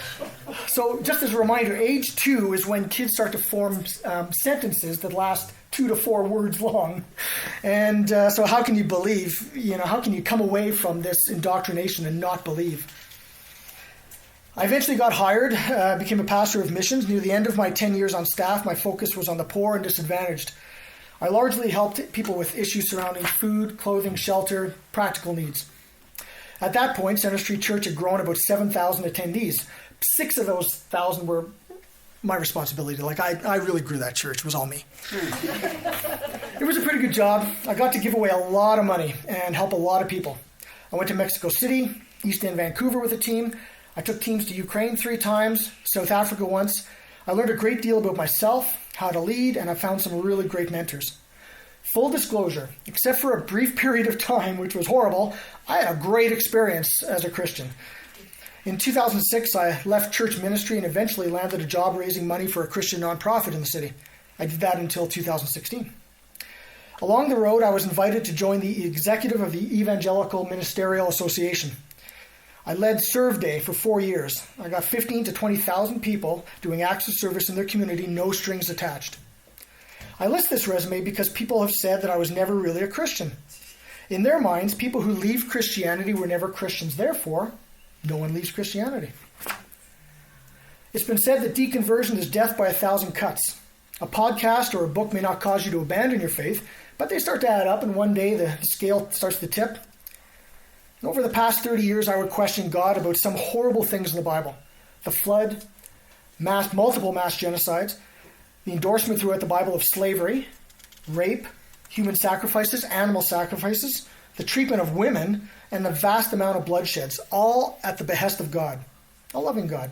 So, just as a reminder, age 2 is when kids start to form sentences that last 2 to 4 words long. And so how can you believe, how can you come away from this indoctrination and not believe? I eventually got hired, became a pastor of missions. Near the end of my 10 years on staff, my focus was on the poor and disadvantaged. I largely helped people with issues surrounding food, clothing, shelter, practical needs. At that point, Center Street Church had grown about 7,000 attendees. 6 of those 1,000 were my responsibility. I really grew that church. It was all me. It was a pretty good job. I got to give away a lot of money and help a lot of people. I went to Mexico City, East End, Vancouver with a team. I took teams to Ukraine 3 times, South Africa once. I learned a great deal about myself, how to lead, and I found some really great mentors. Full disclosure, except for a brief period of time, which was horrible, I had a great experience as a Christian. In 2006, I left church ministry and eventually landed a job raising money for a Christian nonprofit in the city. I did that until 2016. Along the road, I was invited to join the executive of the Evangelical Ministerial Association. I led Serve Day for 4 years. I got 15 to 20,000 people doing acts of service in their community, no strings attached. I list this resume because people have said that I was never really a Christian. In their minds, people who leave Christianity were never Christians. Therefore, no one leaves Christianity. It's been said that deconversion is death by 1,000 cuts. A podcast or a book may not cause you to abandon your faith, but they start to add up, and one day the scale starts to tip. Over the past 30 years, I would question God about some horrible things in the Bible. The flood, multiple mass genocides, the endorsement throughout the Bible of slavery, rape, human sacrifices, animal sacrifices, the treatment of women, and the vast amount of bloodsheds, all at the behest of God, a loving God.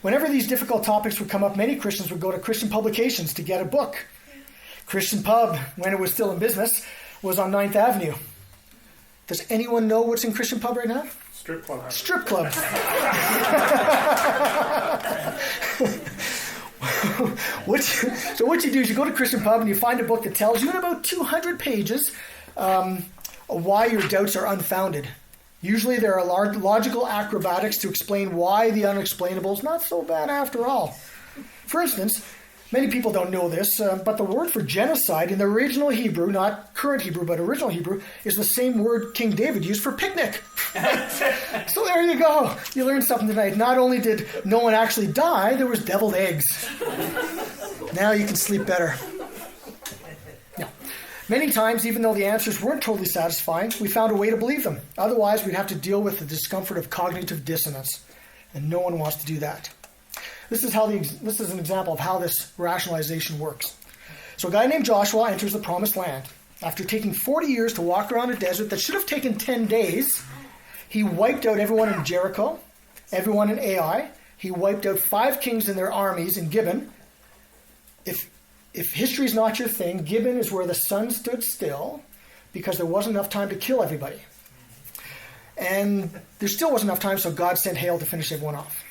Whenever these difficult topics would come up, many Christians would go to Christian publications to get a book. Christian Pub, when it was still in business, was on 9th Avenue. Does anyone know what's in Christian Pub right now? Strip club. Strip club. So what you do is you go to Christian Pub and you find a book that tells you in about 200 pages why your doubts are unfounded. Usually there are logical acrobatics to explain why the unexplainable is not so bad after all. For instance, many people don't know this, but the word for genocide in the original Hebrew, not current Hebrew, but original Hebrew, is the same word King David used for picnic. So there you go. You learned something tonight. Not only did no one actually die, there was deviled eggs. Now you can sleep better. No. Many times, even though the answers weren't totally satisfying, we found a way to believe them. Otherwise, we'd have to deal with the discomfort of cognitive dissonance. And no one wants to do that. This is an example of how this rationalization works. So a guy named Joshua enters the promised land. After taking 40 years to walk around a desert that should have taken 10 days, he wiped out everyone in Jericho, everyone in Ai. He wiped out 5 kings and their armies in Gibeon. If history's not your thing, Gibeon is where the sun stood still because there wasn't enough time to kill everybody. And there still wasn't enough time, so God sent hail to finish everyone off.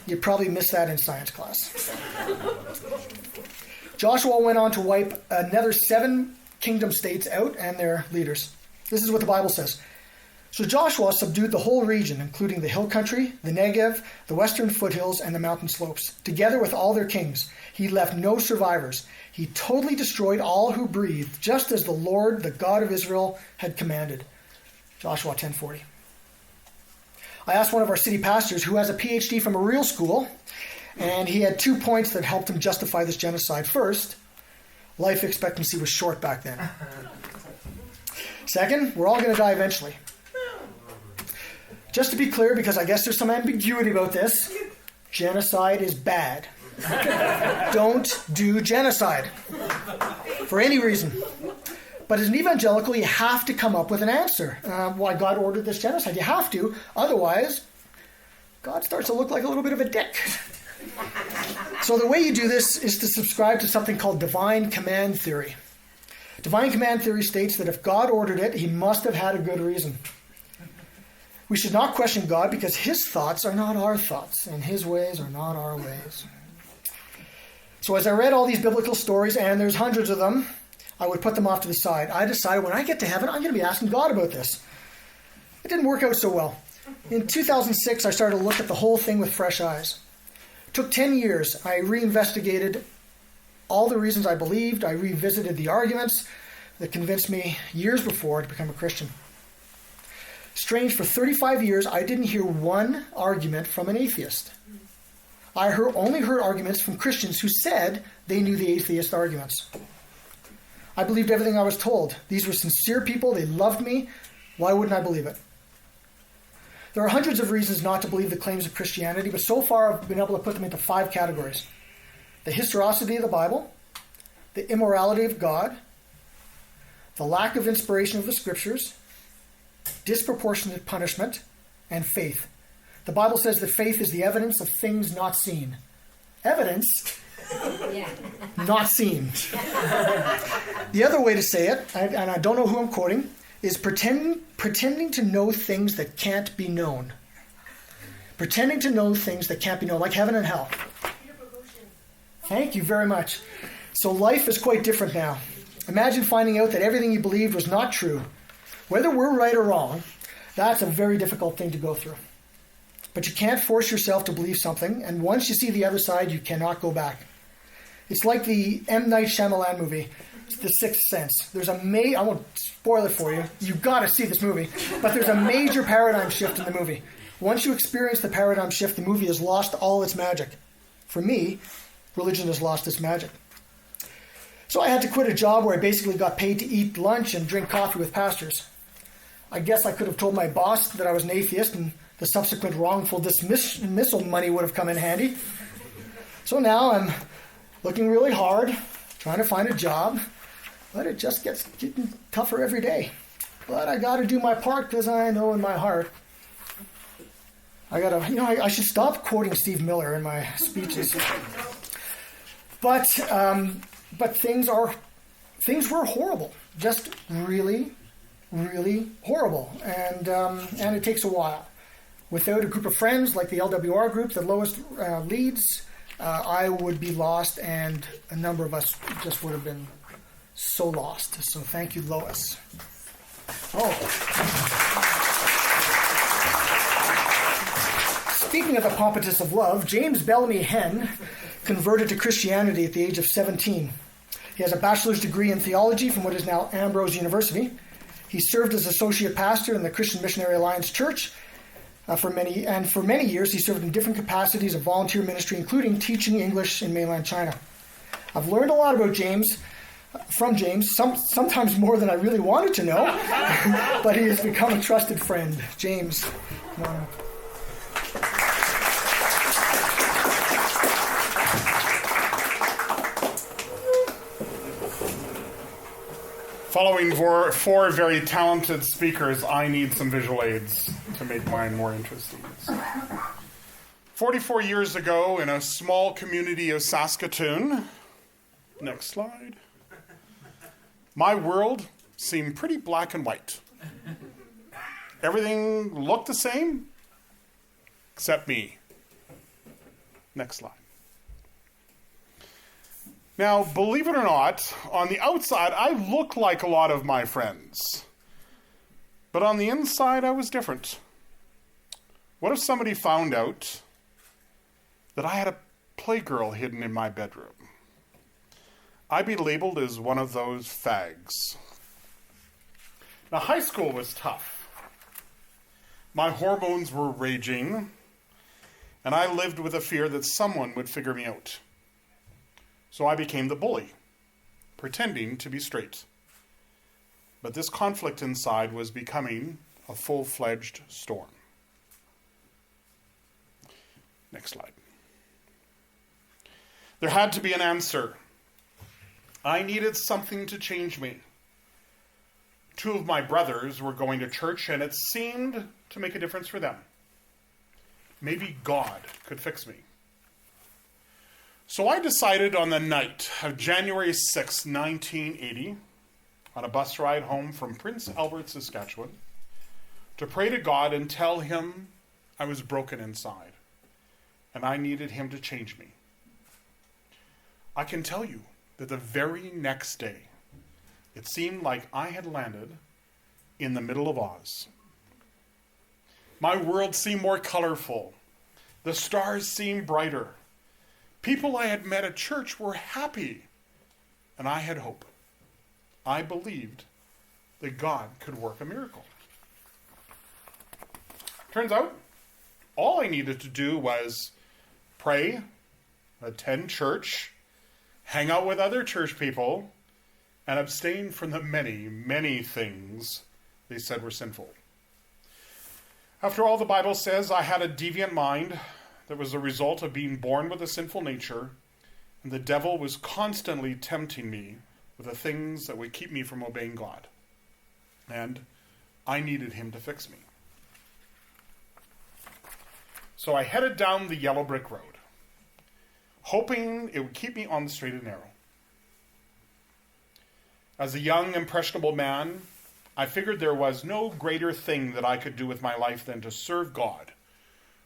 You probably missed that in science class. Joshua went on to wipe another 7 kingdom states out and their leaders. This is what the Bible says. So Joshua subdued the whole region, including the hill country, the Negev, the western foothills, and the mountain slopes, together with all their kings. He left no survivors. He totally destroyed all who breathed, just as the Lord, the God of Israel, had commanded. Joshua 10:40. I asked one of our city pastors who has a PhD from a real school, and he had 2 points that helped him justify this genocide. First, life expectancy was short back then. Second, we're all going to die eventually. Just to be clear, because I guess there's some ambiguity about this, genocide is bad. Don't do genocide for any reason. But as an evangelical, you have to come up with an answer. Why God ordered this genocide. You have to. Otherwise, God starts to look like a little bit of a dick. So the way you do this is to subscribe to something called divine command theory. Divine command theory states that if God ordered it, he must have had a good reason. We should not question God because his thoughts are not our thoughts, and his ways are not our ways. So as I read all these biblical stories, and there's hundreds of them, I would put them off to the side. I decided when I get to heaven, I'm going to be asking God about this. It didn't work out so well. In 2006, I started to look at the whole thing with fresh eyes. It took 10 years. I reinvestigated all the reasons I believed. I revisited the arguments that convinced me years before to become a Christian. Strange, for 35 years, I didn't hear one argument from an atheist. I only heard arguments from Christians who said they knew the atheist arguments. I believed everything I was told. These were sincere people. They loved me. Why wouldn't I believe it? There are hundreds of reasons not to believe the claims of Christianity, but so far I've been able to put them into 5 categories. The historicity of the Bible, the immorality of God, the lack of inspiration of the Scriptures, disproportionate punishment, and faith. The Bible says that faith is the evidence of things not seen. Evidence, not seen. The other way to say it, and I don't know who I'm quoting, is pretending to know things that can't be known. Pretending to know things that can't be known, like heaven and hell. Thank you very much. So life is quite different now. Imagine finding out that everything you believed was not true. Whether we're right or wrong, that's a very difficult thing to go through. But you can't force yourself to believe something, and once you see the other side, you cannot go back. It's like the M. Night Shyamalan movie, The Sixth Sense. There's I won't spoil it for you. You've got to see this movie. But there's a major paradigm shift in the movie. Once you experience the paradigm shift, the movie has lost all its magic. For me, religion has lost its magic. So I had to quit a job where I basically got paid to eat lunch and drink coffee with pastors. I guess I could have told my boss that I was an atheist, and the subsequent wrongful dismissal money would have come in handy. So now I'm looking really hard, trying to find a job, but it just gets getting tougher every day. But I got to do my part because I know in my heart I should stop quoting Steve Miller in my speeches. But things were horrible, just really, really horrible, and it takes a while. Without a group of friends like the LWR group that Lois leads, I would be lost, and a number of us just would have been so lost. So thank you, Lois. Speaking of the pompatus of love, James Bellamy Hen converted to Christianity at the age of 17. He has a bachelor's degree in theology from what is now Ambrose University. He served as associate pastor in the Christian Missionary Alliance Church for many years. He served in different capacities of volunteer ministry, including teaching English in mainland China. I've learned a lot about James, from James, sometimes more than I really wanted to know, but he has become a trusted friend. James, come on up. Following four very talented speakers, I need some visual aids to make mine more interesting. 44 years ago, in a small community of Saskatoon, next slide, my world seemed pretty black and white. Everything looked the same, except me. Next slide. Now, believe it or not, on the outside, I look like a lot of my friends. But on the inside, I was different. What if somebody found out that I had a playgirl hidden in my bedroom? I'd be labeled as one of those fags. Now, high school was tough. My hormones were raging, and I lived with a fear that someone would figure me out. So I became the bully, pretending to be straight. But this conflict inside was becoming a full-fledged storm. Next slide. There had to be an answer. I needed something to change me. Two of my brothers were going to church, and it seemed to make a difference for them. Maybe God could fix me. So I decided on the night of January 6, 1980, on a bus ride home from Prince Albert, Saskatchewan, to pray to God and tell him I was broken inside and I needed him to change me. I can tell you that the very next day, it seemed like I had landed in the middle of Oz. My world seemed more colorful. The stars seemed brighter. People I had met at church were happy, and I had hope. I believed that God could work a miracle. Turns out, all I needed to do was pray, attend church, hang out with other church people, and abstain from the many, many things they said were sinful. After all, the Bible says I had a deviant mind that was the result of being born with a sinful nature, and the devil was constantly tempting me with the things that would keep me from obeying God. And I needed him to fix me. So I headed down the yellow brick road, hoping it would keep me on the straight and narrow. As a young, impressionable man, I figured there was no greater thing that I could do with my life than to serve God.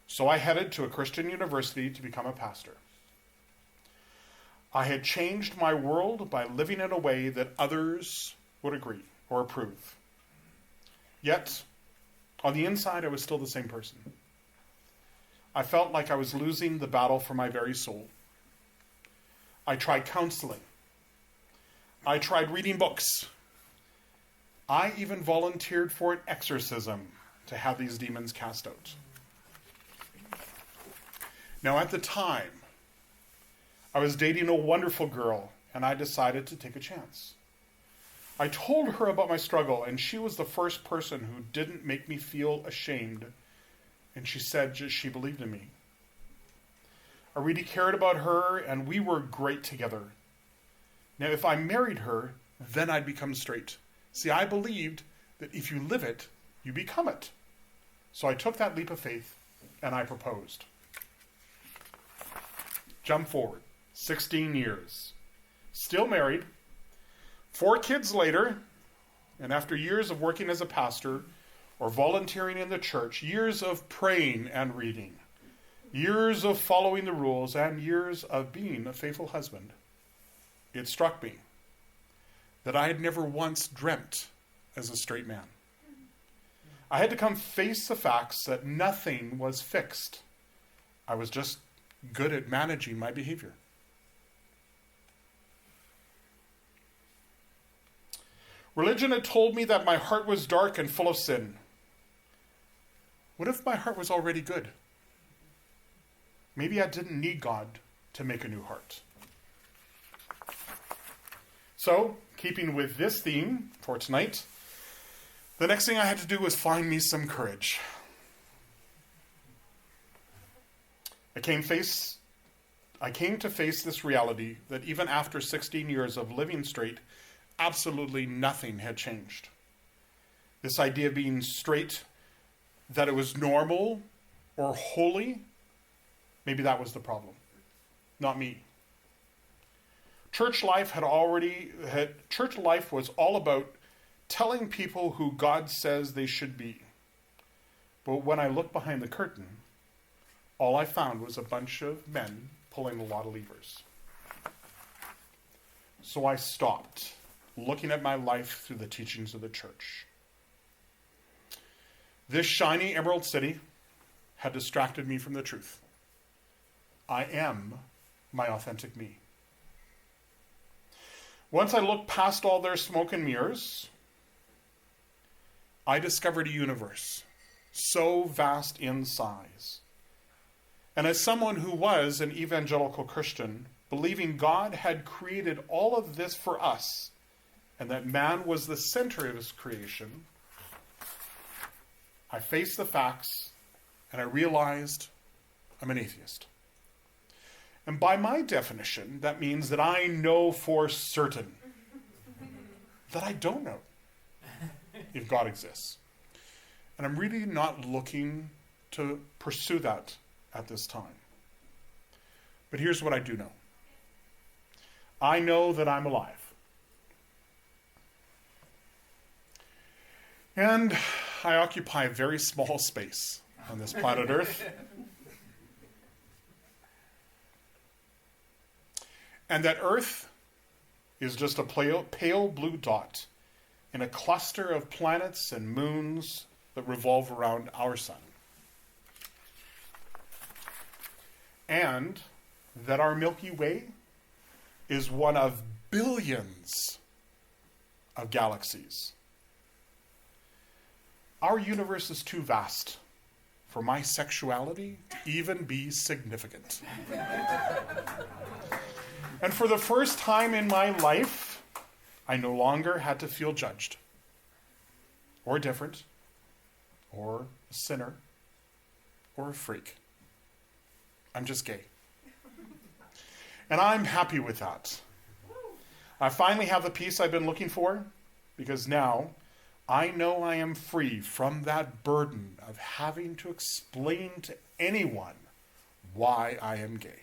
So I headed to a Christian university to become a pastor. I had changed my world by living in a way that others would agree or approve. Yet, on the inside, I was still the same person. I felt like I was losing the battle for my very soul. I tried counseling. I tried reading books. I even volunteered for an exorcism to have these demons cast out. Now, at the time, I was dating a wonderful girl, and I decided to take a chance. I told her about my struggle, and she was the first person who didn't make me feel ashamed, and she said she believed in me. I really cared about her, and we were great together. Now, if I married her, then I'd become straight. See, I believed that if you live it, you become it. So I took that leap of faith, and I proposed. Jump forward, 16 years. Still married, 4 kids later, and after years of working as a pastor or volunteering in the church, years of praying and reading, years of following the rules, and years of being a faithful husband, it struck me that I had never once dreamt as a straight man. I had to come face the facts that nothing was fixed. I was just good at managing my behavior. Religion had told me that my heart was dark and full of sin. What if my heart was already good? Maybe I didn't need God to make a new heart. So, keeping with this theme for tonight, the next thing I had to do was find me some courage. I came to face this reality that even after 16 years of living straight, absolutely nothing had changed. This idea of being straight, that it was normal or holy, maybe that was the problem, not me. Church life was all about telling people who God says they should be. But when I looked behind the curtain, all I found was a bunch of men pulling a lot of levers. So I stopped looking at my life through the teachings of the church. This shiny emerald city had distracted me from the truth. I am my authentic me. Once I looked past all their smoke and mirrors, I discovered a universe so vast in size. And as someone who was an evangelical Christian, believing God had created all of this for us, and that man was the center of his creation, I faced the facts and I realized I'm an atheist. And by my definition, that means that I know for certain that I don't know if God exists. And I'm really not looking to pursue that at this time. But here's what I do know. I know that I'm alive. And I occupy a very small space on this planet Earth. And that Earth is just a pale blue dot in a cluster of planets and moons that revolve around our sun. And that our Milky Way is one of billions of galaxies. Our universe is too vast for my sexuality to even be significant. And for the first time in my life, I no longer had to feel judged, or different, or a sinner, or a freak. I'm just gay. And I'm happy with that. I finally have the peace I've been looking for, because now I know I am free from that burden of having to explain to anyone why I am gay.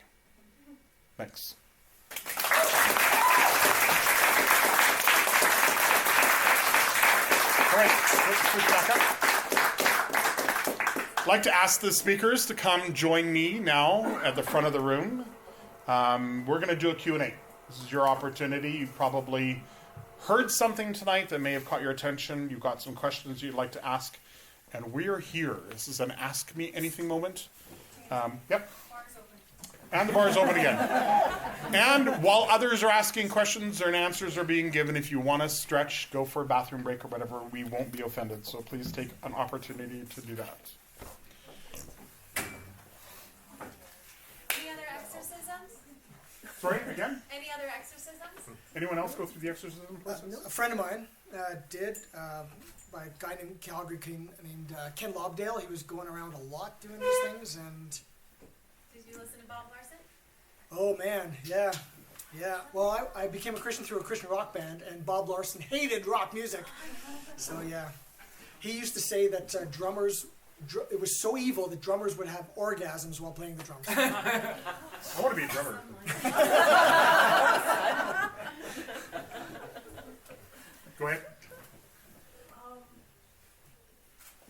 Thanks. All right, let's switch back up. I'd like to ask the speakers to come join me now at the front of the room. We're going to do a Q&A. This is your opportunity. You've probably heard something tonight that may have caught your attention. You've got some questions you'd like to ask. And we're here. This is an Ask Me Anything moment. Yep. And the bar is open again. And while others are asking questions and answers are being given, if you want to stretch, go for a bathroom break or whatever, we won't be offended. So please take an opportunity to do that. Any other exorcisms? Sorry, again? Any other exorcisms? Anyone else go through the exorcism process? A friend of mine did, by a guy named Calgary named Ken Lobdale. He was going around a lot doing these things, and Did you listen to Bob Larson? oh man, yeah. Well, I became a Christian through a Christian rock band, and Bob Larson hated rock music. So yeah, he used to say that drummers, it was so evil that drummers would have orgasms while playing the drums. I want to be a drummer. Go ahead. I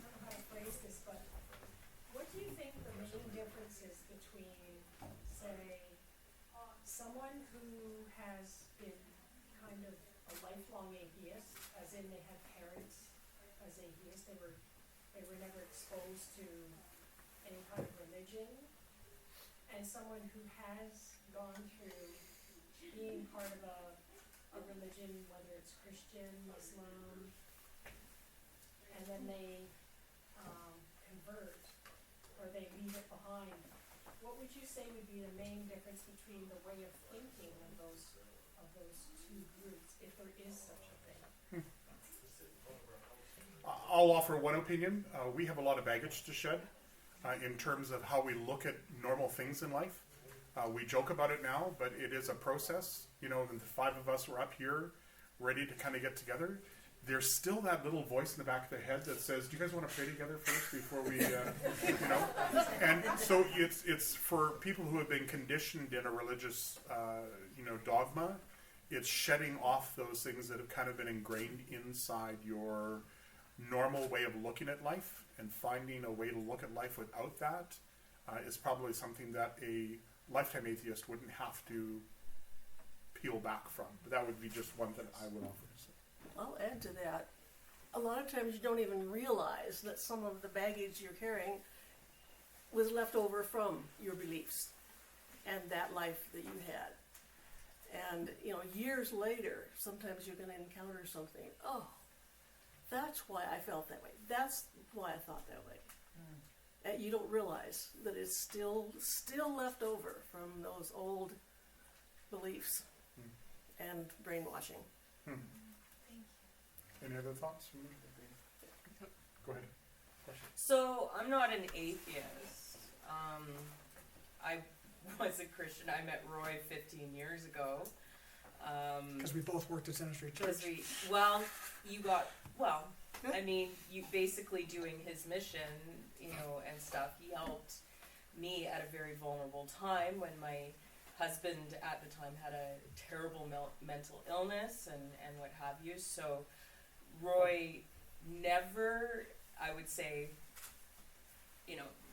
don't know how to phrase this, but what do you think the main difference is between, say, someone who has been kind of a lifelong atheist, as in they had parents as atheists, they were never exposed to any kind of religion, and someone who has gone through being part of a a religion, whether it's Christian, Muslim, and then they convert or they leave it behind, what would you say would be the main difference between the way of thinking of those two groups, if there is such a thing? I'll offer one opinion. We have a lot of baggage to shed in terms of how we look at normal things in life. We joke about it now, but it is a process. You know, the five of us were up here ready to kind of get together. There's still that little voice in the back of the head that says, do you guys want to pray together first before we, you know? And so it's for people who have been conditioned in a religious, dogma, it's shedding off those things that have kind of been ingrained inside your normal way of looking at life, and finding a way to look at life without that is probably something that a lifetime atheist wouldn't have to peel back from. But that would be just one that I would offer to say. I'll add to that. A lot of times you don't even realize that some of the baggage you're carrying was left over from your beliefs and that life that you had. And, years later, sometimes you're going to encounter something. Oh, that's why I felt that way. That's why I thought that way. And you don't realize that it's still left over from those old beliefs and brainwashing. Thank you. Any other thoughts from you? Go ahead. Question. So I'm not an atheist. I was a Christian. I met Roy 15 years ago. Because we both worked at Center Street Church. You basically doing his mission, and stuff. He helped me at a very vulnerable time when my husband at the time had a terrible mental illness and what have you. So Roy never, I would say,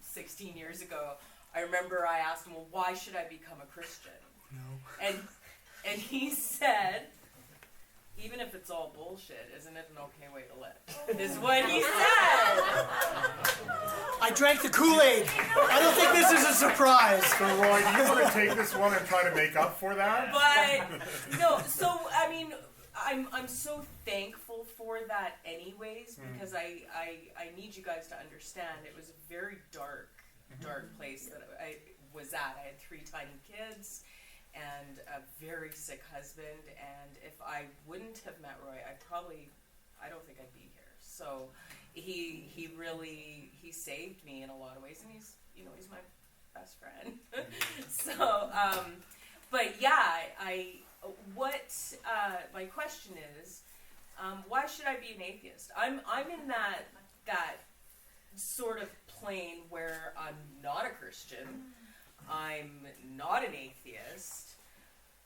16 years ago, I remember I asked him, well, why should I become a Christian? No. And he said, even if it's all bullshit, isn't it an okay way to live? Is what he said. I drank the Kool-Aid. I don't think this is a surprise. So, Roy, do you want to take this one and try to make up for that? But no, so I mean, I'm so thankful for that, anyways, because I need you guys to understand. It was a very dark place that I was at. I had 3 tiny kids and a very sick husband, and if I wouldn't have met Roy, I don't think I'd be here. So he really saved me in a lot of ways, and he's my best friend. So but yeah, my question is, why should I be an atheist? I'm in that sort of plane where I'm not a Christian. I'm not an atheist.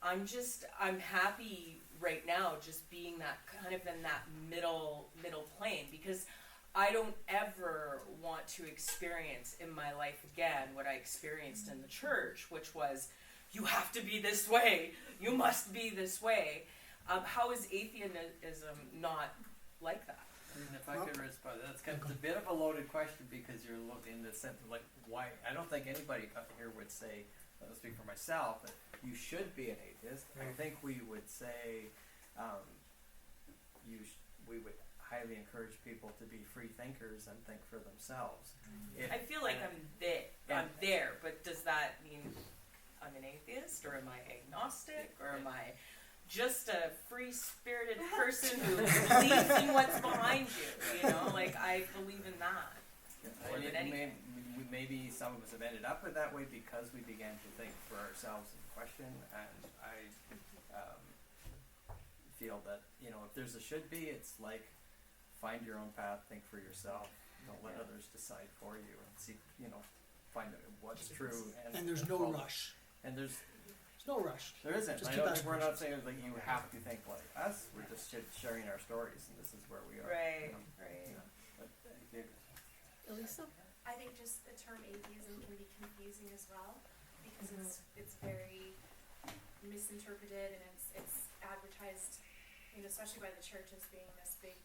I'm happy right now just being that kind of in that middle plane, because I don't ever want to experience in my life again what I experienced in the church, which was, you have to be this way, you must be this way. How is atheism not like that? And if I could respond, that's kind of a bit of a loaded question, because you're looking in the sense of why. I don't think anybody here would say, I'll speak for myself, that you should be an atheist. I think we would say we would highly encourage people to be free thinkers and think for themselves. I feel like I'm there, but does that mean I'm an atheist, or am I agnostic, or am I just a free-spirited person who believes in what's behind you? I believe in that. More than anything. Maybe some of us have ended up with that way because we began to think for ourselves and question, and I feel that, if there's a should be, it's like, find your own path, think for yourself, don't let others decide for you, and see, find out what's true. And there's no rush. And there's no rush. There isn't. Just I keep don't asking think we're not questions. saying you have to think like us. We're just sharing our stories, and this is where we are. Right. But, Elisa? I think just the term atheism can be confusing as well, because it's very misinterpreted, and it's advertised, especially by the church, as being this big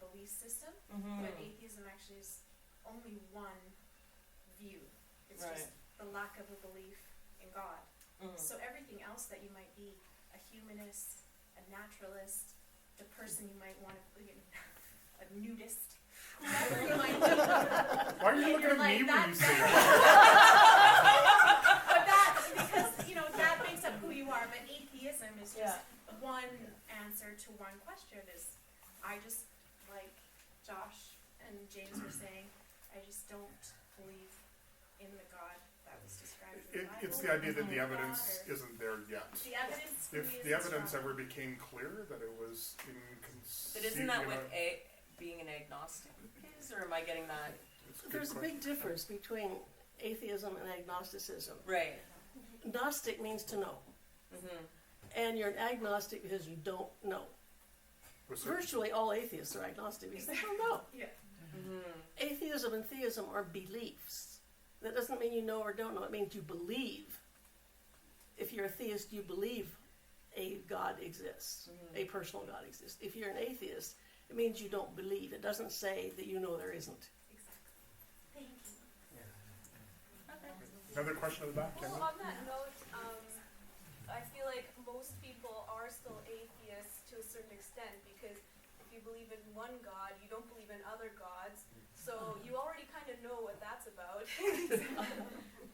belief system. But atheism actually is only one view. It's just the lack of a belief in God. So everything else that you might be, a humanist, a naturalist, the person you might want to, a nudist, whoever you might be. Why are you looking at me when you say that? But that, because, that makes up who you are. But atheism is just one answer to one question. I just, like Josh and James were saying, I just don't believe in the God that was described in the Bible. It's the idea that the evidence isn't there yet. The evidence for me If isn't the evidence strong. ever became clear that it was inconceivable. But isn't that what being an agnostic is, or am I getting that? There's a big difference between atheism and agnosticism. Right. Gnostic means to know. Mm-hmm. And you're an agnostic because you don't know. Virtually all atheists are agnostic because they don't know. Yeah. Mm-hmm. Atheism and theism are beliefs. That doesn't mean you know or don't know. It means you believe. If you're a theist, you believe a God exists, a personal God exists. If you're an atheist, it means you don't believe. It doesn't say that you know there isn't. Exactly. Thank you. Another question in the back, Well, Kendall? on that note, I feel like most people are still atheists to a certain extent because if you believe in one God, you don't believe in other gods. So you already kind of know what that's about.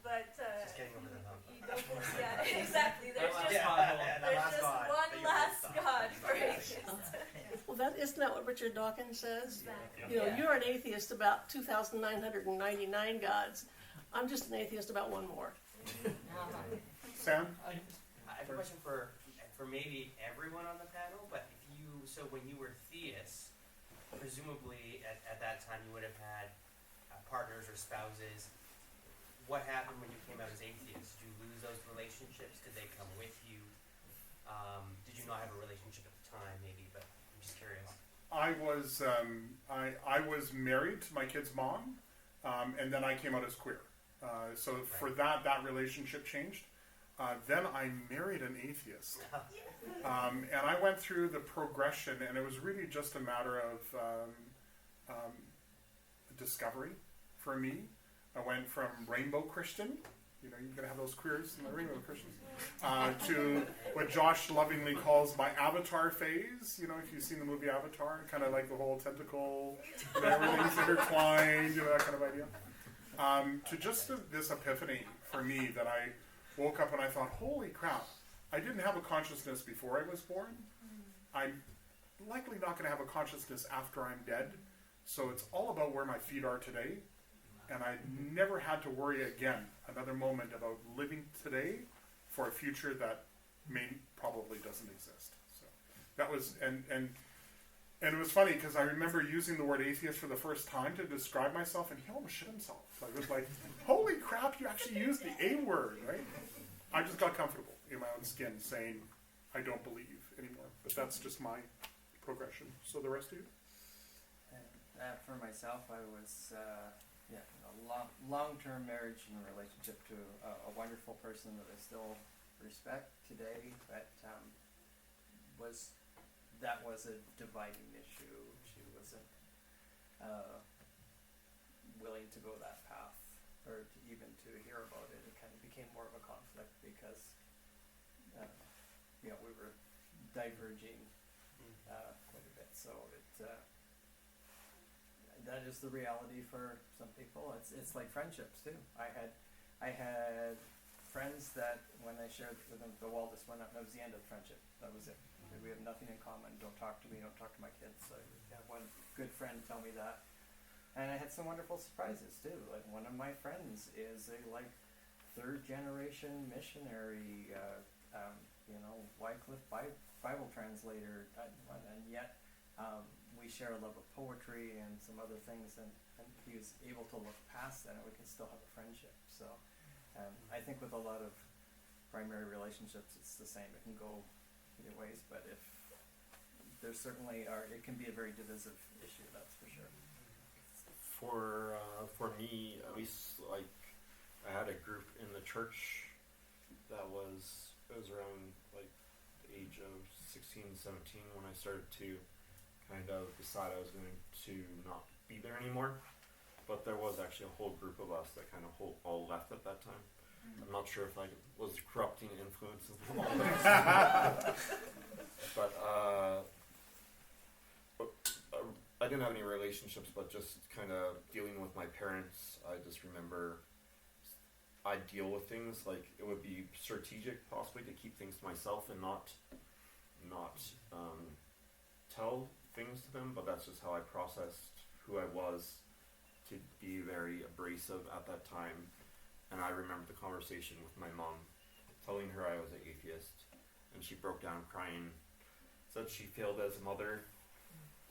But Just getting over the hump. you don't believe, yeah, exactly. There's just, There's one last God for atheists. Well, isn't that what Richard Dawkins says? Exactly. You're an atheist about 2,999 gods. I'm just an atheist about one more. Sam? I have a question for maybe everyone on the panel, but when you were theists, presumably at that time you would have had partners or spouses. What happened when you came out as atheists? Did you lose those relationships? Did they come with you? Did you not have a relationship at the time, maybe? But I'm just curious. I was married to my kid's mom, and then I came out as queer. So for that relationship changed. Then I married an atheist. And I went through the progression, and it was really just a matter of discovery for me. I went from rainbow Christian, you're going to have those queers and the rainbow Christians, to what Josh lovingly calls my avatar phase. If you've seen the movie Avatar, kind of like the whole tentacle, everything's intertwined, that kind of idea. To just this epiphany for me that I woke up and I thought, holy crap, I didn't have a consciousness before I was born. I'm likely not going to have a consciousness after I'm dead. So it's all about where my feet are today. And I never had to worry again another moment about living today for a future that probably doesn't exist. So that was, and it was funny because I remember using the word atheist for the first time to describe myself, and he almost shit himself. Like, it was like, holy crap, you actually used the A word, right? I just got comfortable in my own skin saying I don't believe anymore. But that's just my progression. So the rest of you? For myself, I was long-term marriage and relationship to a wonderful person that I still respect today, but that was a dividing issue. She wasn't willing to go that path, or even to hear about it. It kind of became more of a conflict because we were diverging quite a bit. So that is the reality for some people. It's like friendships too. I had friends that when I shared with them the wall just went up, that was the end of the friendship. That was it. We have nothing in common. Don't talk to me. Don't talk to my kids. So I had one good friend tell me that, and I had some wonderful surprises too. Like one of my friends is a third generation missionary, Wycliffe Bible translator, and yet we share a love of poetry and some other things, and he was able to look past that, and we can still have a friendship. So I think with a lot of primary relationships, it's the same. It can go either ways, but if there certainly it can be a very divisive issue, that's for sure. For me, at least, I had a group in the church that was around the age of 16, 17 when I started to kind of decide I was going to not be there anymore. But there was actually a whole group of us that kind of all left at that time. I'm not sure if I was corrupting influences, but I didn't have any relationships, but just kind of dealing with my parents. I just remember I deal with things like it would be strategic, possibly, to keep things to myself and not tell things to them. But that's just how I processed who I was, to be very abrasive at that time. And I remember the conversation with my mom, telling her I was an atheist, and she broke down crying, said she failed as a mother,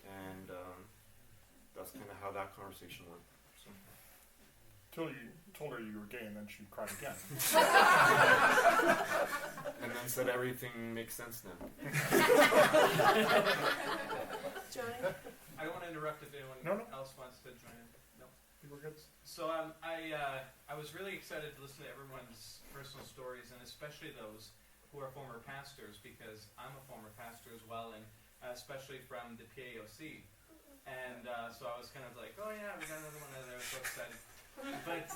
and that's kind of how that conversation went. So. Till you told her you were gay, and then she cried again. And then said everything makes sense now. Johnny? I don't want to interrupt if anyone No. else wants to join in. No. We're good. So I was really excited to listen to everyone's personal stories, and especially those who are former pastors, because I'm a former pastor as well, and especially from the PAOC. And so I was kind of like, oh yeah, we got another one there. I was so excited. But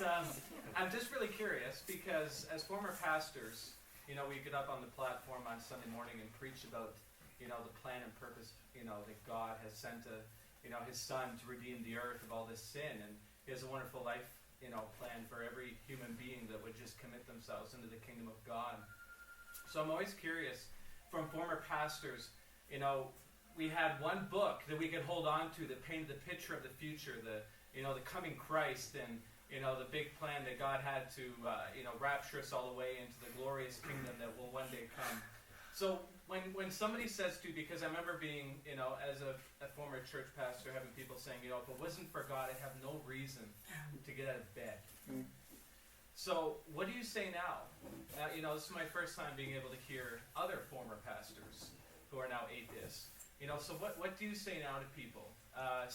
I'm just really curious, because as former pastors, we get up on the platform on Sunday morning and preach about, the plan and purpose, that God has sent His Son to redeem the earth of all this sin, and He has a wonderful life, plan for every human being that would just commit themselves into the kingdom of God. So I'm always curious, from former pastors, we had one book that we could hold on to that painted the picture of the future, the coming Christ, and the big plan that God had to rapture us all the way into the glorious kingdom that will one day come. So when somebody says to, because I remember being, as a former church pastor, having people saying, if it wasn't for God, I'd have no reason to get out of bed. So what do you say now? This is my first time being able to hear other former pastors who are now atheists. So what do you say now to people?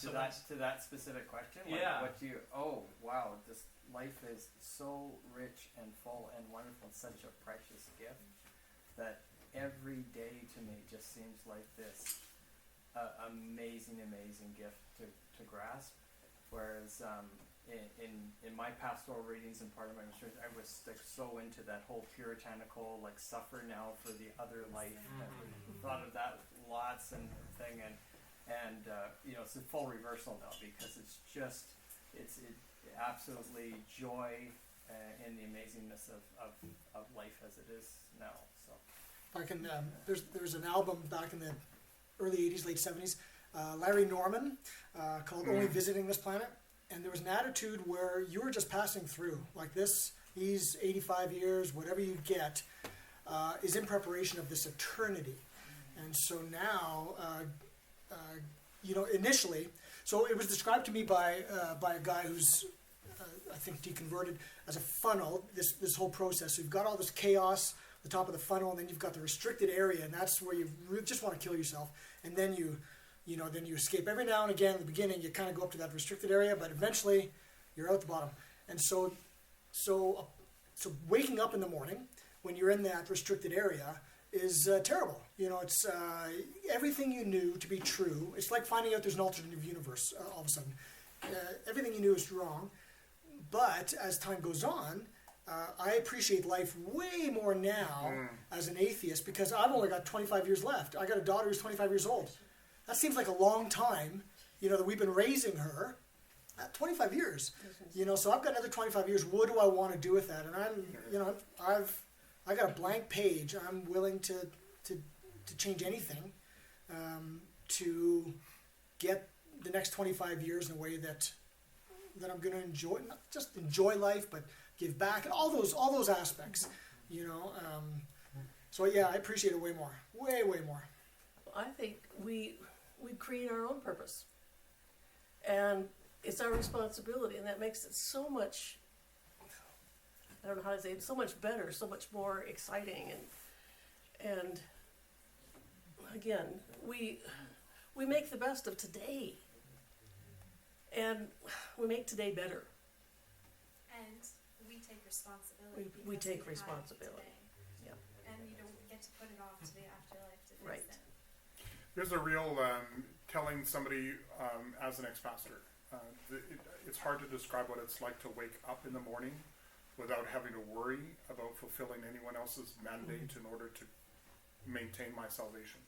To that specific question? Yeah. What do you? Oh wow! This life is so rich and full and wonderful, and such a precious gift that every day to me just seems like this amazing gift to grasp. Whereas in my pastoral readings and part of my ministry, I was like so into that whole puritanical, like, suffer now for the other life. And thought of that lots and thing, and it's a full reversal now, because it's absolutely joy in the amazingness of life as it is now. So If I can, there's an album back in the early 80s, late 70s, Larry Norman, called Only Visiting This Planet. And there was an attitude where you were just passing through. Like this, these 85 years, whatever you get, is in preparation of this eternity. And so now, initially, so it was described to me by a guy who's, I think, deconverted as a funnel, this whole process. So you've got all this chaos, the top of the funnel, and then you've got the restricted area, and that's where you really just want to kill yourself. And then you escape. Every now and again, at the beginning, you kind of go up to that restricted area, but eventually you're out the bottom. And so waking up in the morning when you're in that restricted area is terrible. It's everything you knew to be true. It's like finding out there's an alternative universe all of a sudden. Everything you knew is wrong. But as time goes on, I appreciate life way more now as an atheist, because I've only got 25 years left. I got a daughter who's 25 years old. That seems like a long time, that we've been raising her. 25 years, so I've got another 25 years. What do I want to do with that? And I got a blank page. I'm willing to change anything to get the next 25 years in a way that I'm going to enjoy, not just enjoy life, but give back, and all those aspects. So yeah, I appreciate it way more, way more. I think we create our own purpose, and it's our responsibility, and that makes it so much, I don't know how to say it, so much better, so much more exciting, and again, we make the best of today, and we make today better. And we take responsibility. We because take have it responsibility. today. Yeah. And you don't get to put it off to the afterlife to fix Right. it. There's a real telling somebody as an ex-pastor. It's hard to describe what it's like to wake up in the morning without having to worry about fulfilling anyone else's mandate in order to maintain my salvation.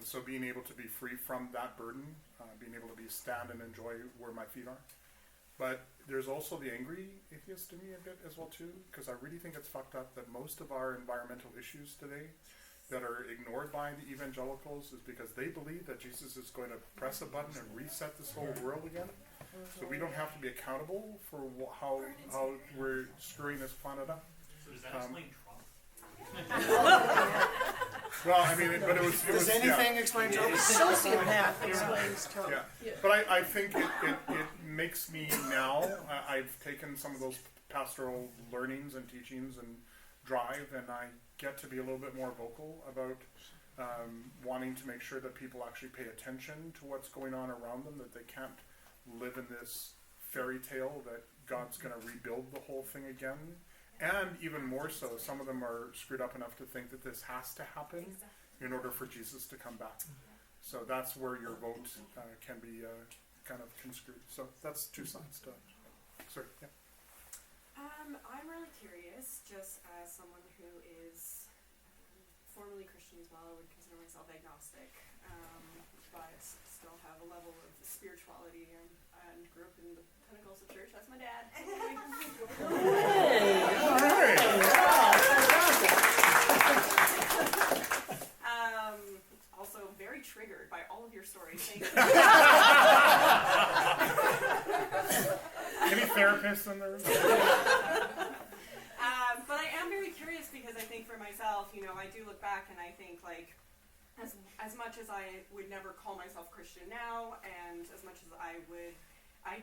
So being able to be free from that burden, being able to stand and enjoy where my feet are. But there's also the angry atheist in me a bit as well too, because I really think it's fucked up that most of our environmental issues today that are ignored by the evangelicals is because they believe that Jesus is going to press a button and reset this whole world again. So we don't have to be accountable for how we're screwing this planet up. So does that explain Trump? Well, I mean, but it was. Does anything explain Trump? Sociopath explains Trump. Yeah. But I think it makes me now, I've taken some of those pastoral learnings and teachings and drive, and I get to be a little bit more vocal about wanting to make sure that people actually pay attention to what's going on around them, that they can't live in this fairy tale that God's going to rebuild the whole thing again. And even more so, some of them are screwed up enough to think that this has to happen in order for Jesus to come back. So that's where your vote can be kind of construed. So that's two sides to it. Sorry, yeah. I'm really curious, just as someone who is formerly Christian as well. I would consider myself agnostic, but still have a level of spirituality and grew up in the Pentecostal church. That's my dad. Also very triggered by all of your stories. Thank you. Any therapists in there? But I am very curious because I think for myself, I do look back and I think like, as much as I would never call myself Christian now, and as much as I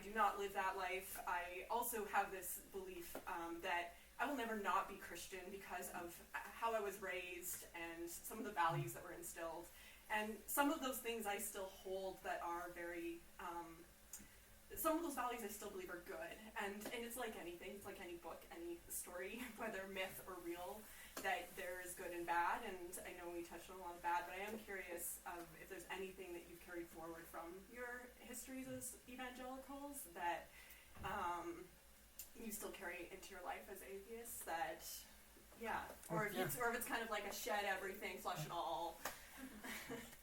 do not live that life, I also have this belief that I will never not be Christian because of how I was raised and some of the values that were instilled. And some of those things I still hold that are very, some of those values I still believe are good. And it's like anything, it's like any book, any story, whether myth or real, that there is good and bad. And I know we touched on a lot of bad, but I am curious if there's anything that you've carried forward from your histories as evangelicals that you still carry into your life as atheists, that, or if it's kind of like a shed everything, flush it all.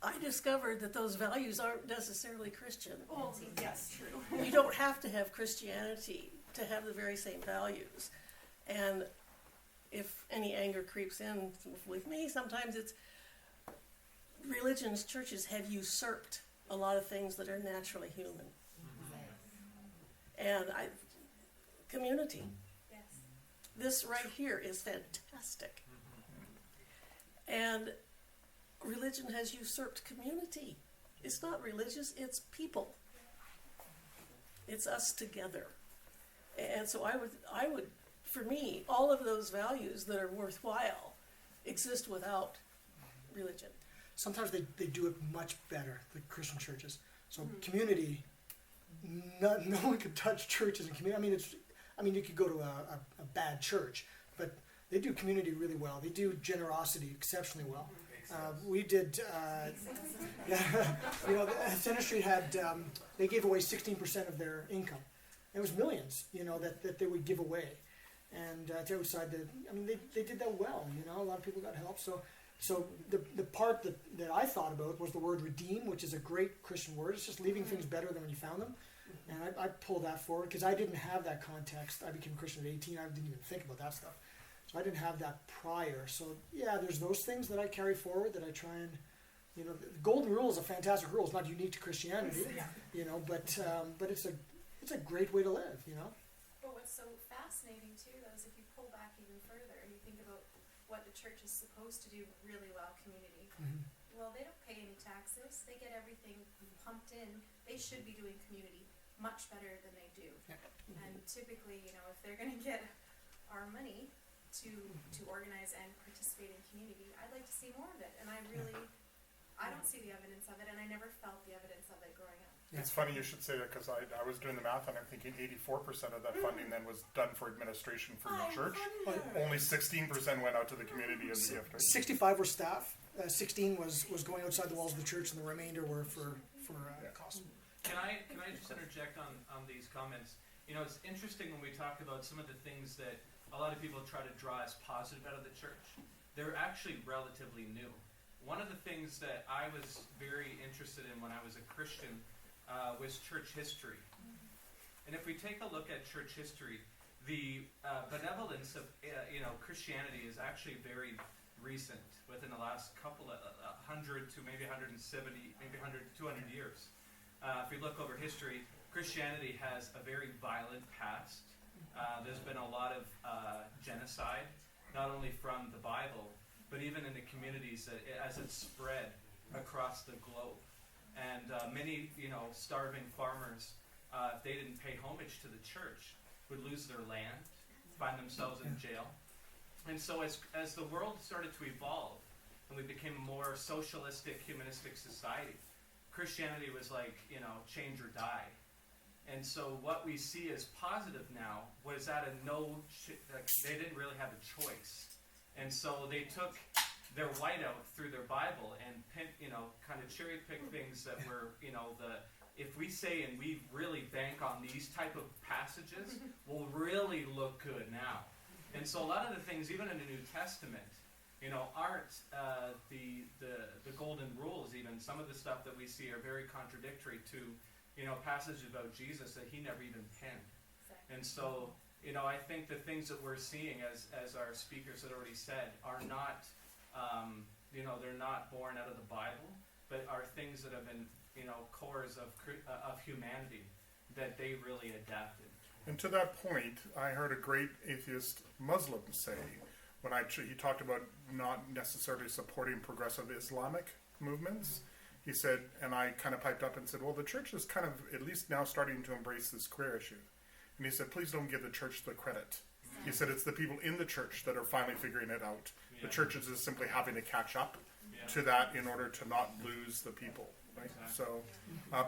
I discovered that those values aren't necessarily Christian. Well, yes, true. You don't have to have Christianity to have the very same values. And if any anger creeps in with me, sometimes it's religions, churches have usurped a lot of things that are naturally human. And community. Yes. This right here is fantastic. And religion has usurped community. It's not religious, it's people. It's us together. And so I would, for me, all of those values that are worthwhile exist without religion. Sometimes they do it much better, the Christian churches. So community, no one could touch churches and community. I mean, you could go to a bad church, but they do community really well. They do generosity exceptionally well. We did, Center Street had, they gave away 16% of their income. It was millions, that they would give away. And to outside they did that well, a lot of people got help. So the part that I thought about was the word redeem, which is a great Christian word. It's just leaving things better than when you found them. And I pulled that forward because I didn't have that context. I became a Christian at 18. I didn't even think about that stuff. So I didn't have that prior. So there's those things that I carry forward that I try and, the golden rule is a fantastic rule. It's not unique to Christianity, but it's a great way to live, But what's so fascinating too, though, is if you pull back even further and you think about what the church is supposed to do really well, community. Mm-hmm. Well, they don't pay any taxes. They get everything pumped in. They should be doing community much better than they do. Yeah. And typically, if they're going to get our money to organize and participate in community, I'd like to see more of it. And I don't see the evidence of it, and I never felt the evidence of it growing up. It's funny you should say that because I was doing the math and I'm thinking 84% of that funding then was done for administration for the church. Only 16% went out to the community as a gift. Right? 65 were staff. 16 was going outside the walls of the church, and the remainder were for costs. Can I just interject on these comments? You know, it's interesting when we talk about some of the things that a lot of people try to draw as positive out of the church. They're actually relatively new. One of the things that I was very interested in when I was a Christian was church history. And if we take a look at church history, the benevolence of Christianity is actually very recent, within the last couple of 100 to maybe 170, maybe 100, 200 years. If we look over history, Christianity has a very violent past. There's been a lot of genocide, not only from the Bible, but even in the communities as it's spread across the globe. And many, starving farmers, if they didn't pay homage to the church, would lose their land, find themselves in jail. And so as the world started to evolve, and we became a more socialistic, humanistic society, Christianity was like, change or die. And so what we see as positive now was that they didn't really have a choice. And so they took their whiteout through their Bible and kind of cherry pick things that were, if we say and we really bank on these type of passages, will really look good now. And so a lot of the things, even in the New Testament, aren't the golden rules. Even some of the stuff that we see are very contradictory to, passages about Jesus that he never even penned. Exactly. And so, I think the things that we're seeing, as our speakers had already said, are not, they're not born out of the Bible, but are things that have been, cores of humanity that they really adapted. And to that point, I heard a great atheist Muslim say, when he talked about not necessarily supporting progressive Islamic movements, he said, and I kind of piped up and said, well, the church is kind of at least now starting to embrace this queer issue. And he said, please don't give the church the credit. He said, it's the people in the church that are finally figuring it out. Yeah. The church is just simply having to catch up to that in order to not lose the people. Right? Exactly. So,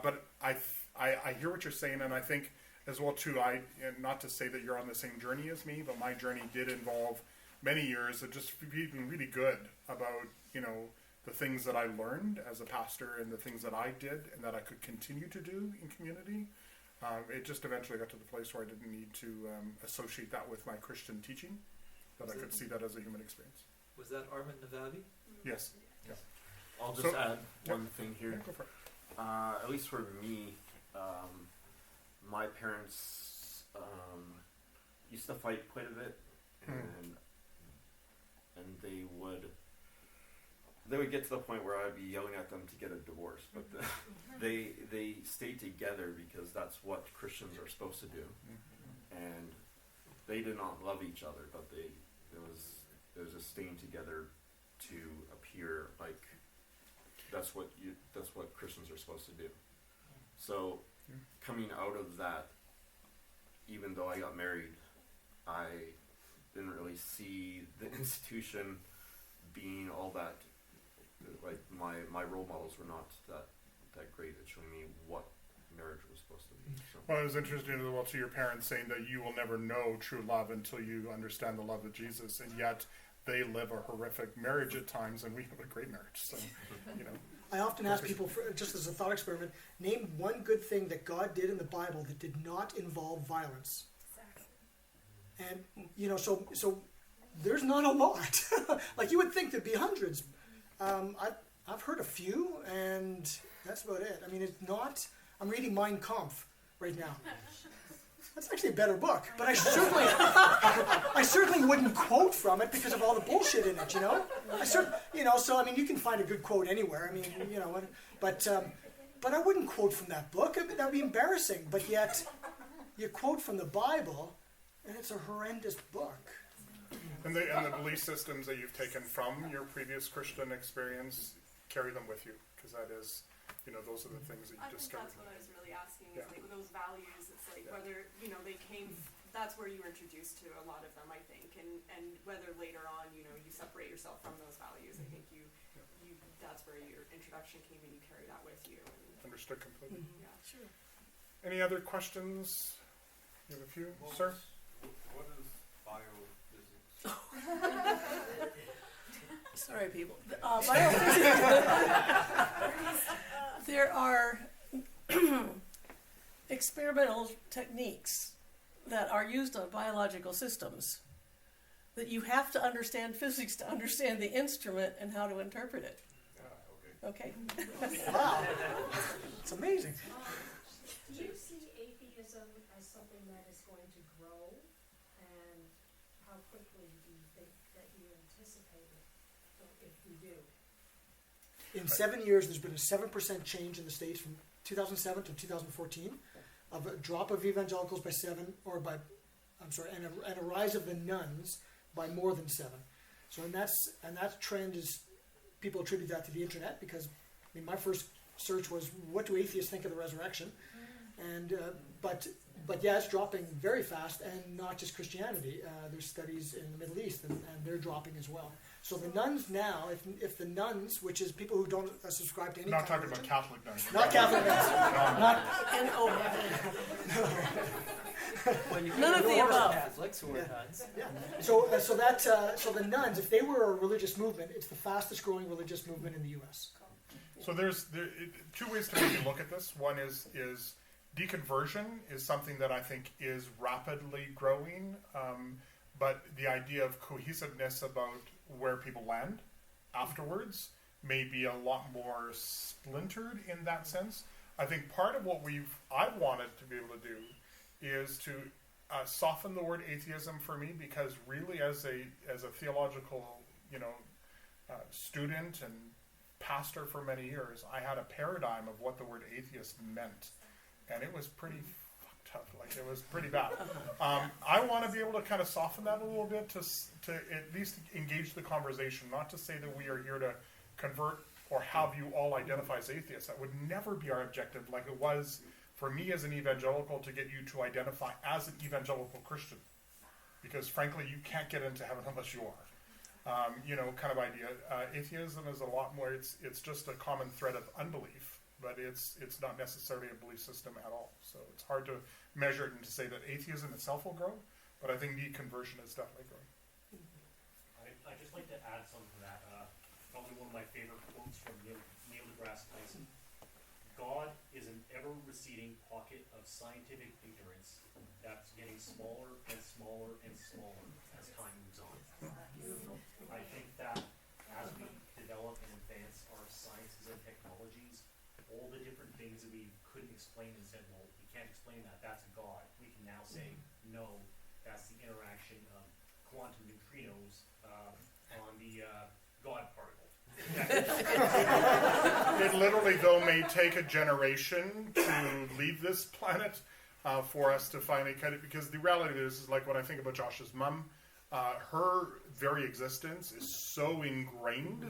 but I hear what you're saying, and I think as well too, and not to say that you're on the same journey as me, but my journey did involve many years of just being really good about, the things that I learned as a pastor and the things that I did and that I could continue to do in community. It just eventually got to the place where I didn't need to associate that with my Christian teaching, that I could see that as a human experience. Was that Armin Navabi? Yes. Yeah. I'll just add one thing here. Yeah, go for it. At least for me, my parents used to fight quite a bit, and they would get to the point where I'd be yelling at them to get a divorce, but they stayed together because that's what Christians are supposed to do, and they did not love each other, but there was a staying together to appear like that's what Christians are supposed to do. So coming out of that, even though I got married, I didn't really see the institution being all that. Like my role models were not that great at showing me what marriage was supposed to be. So. Well, it was interesting as well to your parents saying that you will never know true love until you understand the love of Jesus, and yet they live a horrific marriage at times, and we have a great marriage. So, I often ask people, just as a thought experiment, name one good thing that God did in the Bible that did not involve violence. Exactly. And so there's not a lot. Like you would think there'd be hundreds. I've heard a few, and that's about it. I mean, it's not. I'm reading Mein Kampf right now. That's actually a better book, but I certainly wouldn't quote from it because of all the bullshit in it. So I mean, you can find a good quote anywhere. I mean, but I wouldn't quote from that book. I mean, that'd be embarrassing. But yet, you quote from the Bible, and it's a horrendous book. And the belief systems that you've taken from your previous Christian experience, carry them with you, because that is, those are the things that you discovered. I think that's what I was really asking, is like those values, it's like whether, they came, that's where you were introduced to a lot of them, I think, and whether later on, you separate yourself from those values, I think you that's where your introduction came and you carry that with you. And, understood completely. Yeah, sure. Any other questions? You have a few, sir? What is biophysics? Sorry, people. Biophysics. There are experimental techniques that are used on biological systems, that you have to understand physics to understand the instrument and how to interpret it. Okay. Wow. It's amazing. Do you see atheism as something that is going to grow? And how quickly do you think that you anticipate it, if you do? In 7 years, there's been a 7% change in the States from 2007 to 2014, of a drop of evangelicals by 7, and a rise of the nuns by more than 7. So, and that trend is, people attribute that to the internet, because I mean, my first search was, what do atheists think of the resurrection? And but yeah, it's dropping very fast, and not just Christianity. There's studies in the Middle East, and they're dropping as well. So the nuns now, if the nuns, which is people who don't subscribe to any Not kind talking of about Catholic nuns. not Catholic nuns, not Well, you None of the above. Catholics who are nuns. yeah. So the nuns, if they were a religious movement, it's the fastest growing religious movement in the U.S. So there's two ways to maybe look at this. One is deconversion is something that I think is rapidly growing, but the idea of cohesiveness about where people land afterwards may be a lot more splintered in that sense. I think part of what I've wanted to be able to do is to soften the word atheism for me, because really as a theological student and pastor for many years, I had a paradigm of what the word atheist meant, and it was pretty fucked up. Like, it was pretty bad. I want to be able to kind of soften that a little bit to at least engage the conversation, not to say that we are here to convert or have you all identify as atheists. That would never be our objective, like it was for me as an evangelical to get you to identify as an evangelical Christian, because frankly you can't get into heaven unless you are. Kind of idea. Atheism is a lot more. It's just a common thread of unbelief, but it's not necessarily a belief system at all. So it's hard to measure it and to say that atheism itself will grow, but I think deconversion is definitely growing. I'd just like to add something to that. Probably one of my favorite quotes from Neil deGrasse Tyson. God is an ever-receding pocket of scientific ignorance that's getting smaller and smaller and smaller as time moves on. I think that as we develop and advance our sciences and technologies, all the different things that we couldn't explain and said, well, we can't explain that, that's a God. We can now say, no, that's the interaction of quantum neutrinos on the God particle. It literally, though, may take a generation to leave this planet for us to finally cut it, because the reality is like when I think about Josh's mom, her very existence is so ingrained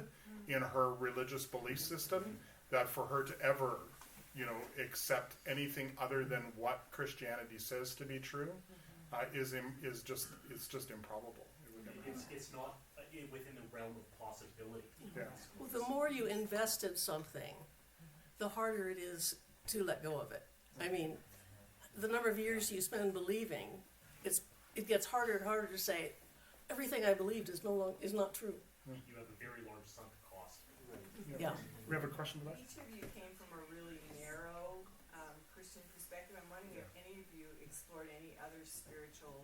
in her religious belief system that for her to ever, accept anything other than what Christianity says to be true is just improbable. It's not within the realm of possibility. Yeah. Well, the more you invest in something, the harder it is to let go of it. I mean, the number of years you spend believing, it gets harder and harder to say, everything I believed is not true. You have a very large sunk cost. Yeah. We have a question for that? Each of you came from a really narrow Christian perspective. I'm wondering if any of you explored any other spiritual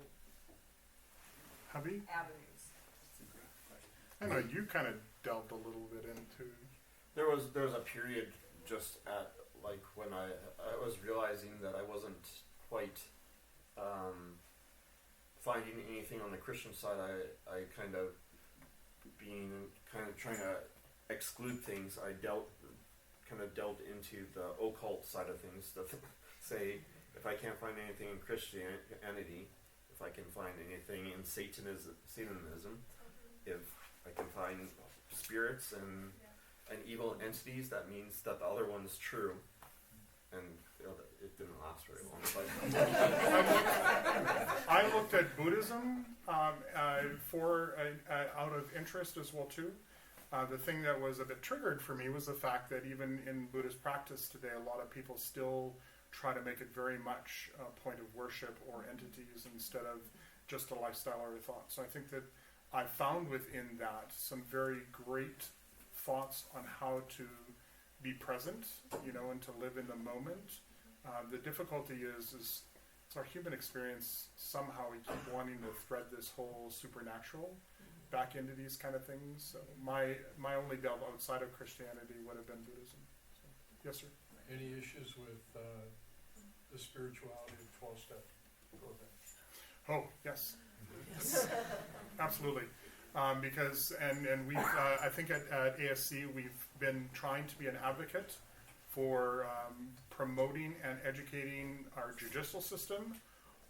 avenues. I know you kind of delved a little bit into. There was a period just at like when I was realizing that I wasn't quite finding anything on the Christian side. I kind of trying to exclude things. I delved into the occult side of things. To say if I can't find anything in Christianity, if I can find anything in Satanism, if I can find spirits and evil entities, that means that the other one's true. And it didn't last very long. But I looked at Buddhism for out of interest as well too. The thing that was a bit triggered for me was the fact that even in Buddhist practice today, a lot of people still try to make it very much a point of worship or entities instead of just a lifestyle or a thought. So I think that I found within that some very great thoughts on how to be present, and to live in the moment. The difficulty is it's our human experience. Somehow we keep wanting to thread this whole supernatural back into these kind of things. So my only delve outside of Christianity would have been Buddhism. So, yes, sir. Any issues with the spirituality of 12-step program? Oh, yes. Absolutely. Because, and we've, I think at ASC, we've been trying to be an advocate for promoting and educating our judicial system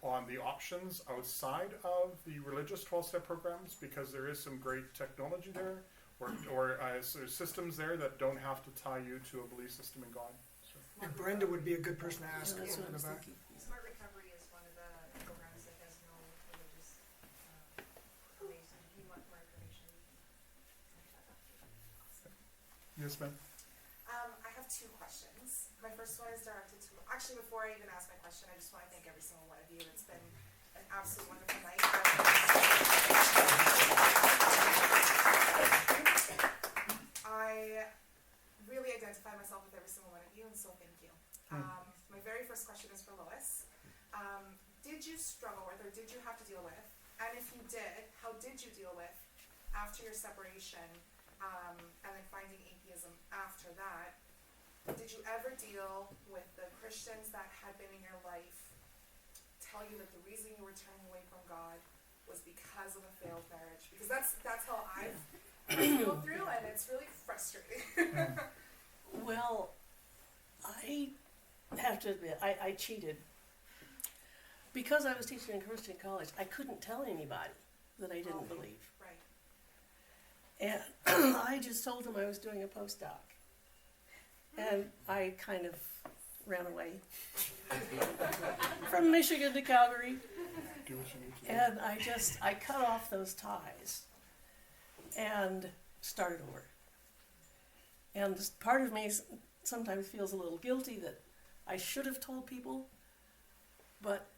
on the options outside of the religious 12-step programs, because there is some great technology there, or systems there that don't have to tie you to a belief system in God. So. And Brenda would be a good person to ask. That's what I was about. thinking. Smart Recovery is one of the programs that has no religious affiliation. If you want more information, Yes, ma'am. I have two questions. My first one is directed to, actually before I even ask my question, I just want to thank every single one of you. It's been an absolute wonderful night. I really identify myself with every single one of you, and so thank you. My very first question is for Lois. Did you struggle with, or did you have to deal with, and if you did, how did you deal with, after your separation, and then finding atheism after that, did you ever deal with the Christians that had been in your life tell you that the reason you were turning away from God was because of a failed marriage? Because that's how I've go through, and it's really frustrating. Well, I have to admit, I cheated. Because I was teaching in Christian college, I couldn't tell anybody that I didn't believe. Right. And I just told them I was doing a postdoc. And I kind of ran away from Michigan to Calgary. Do what you need to do. And I cut off those ties and started over. And part of me sometimes feels a little guilty that I should have told people, but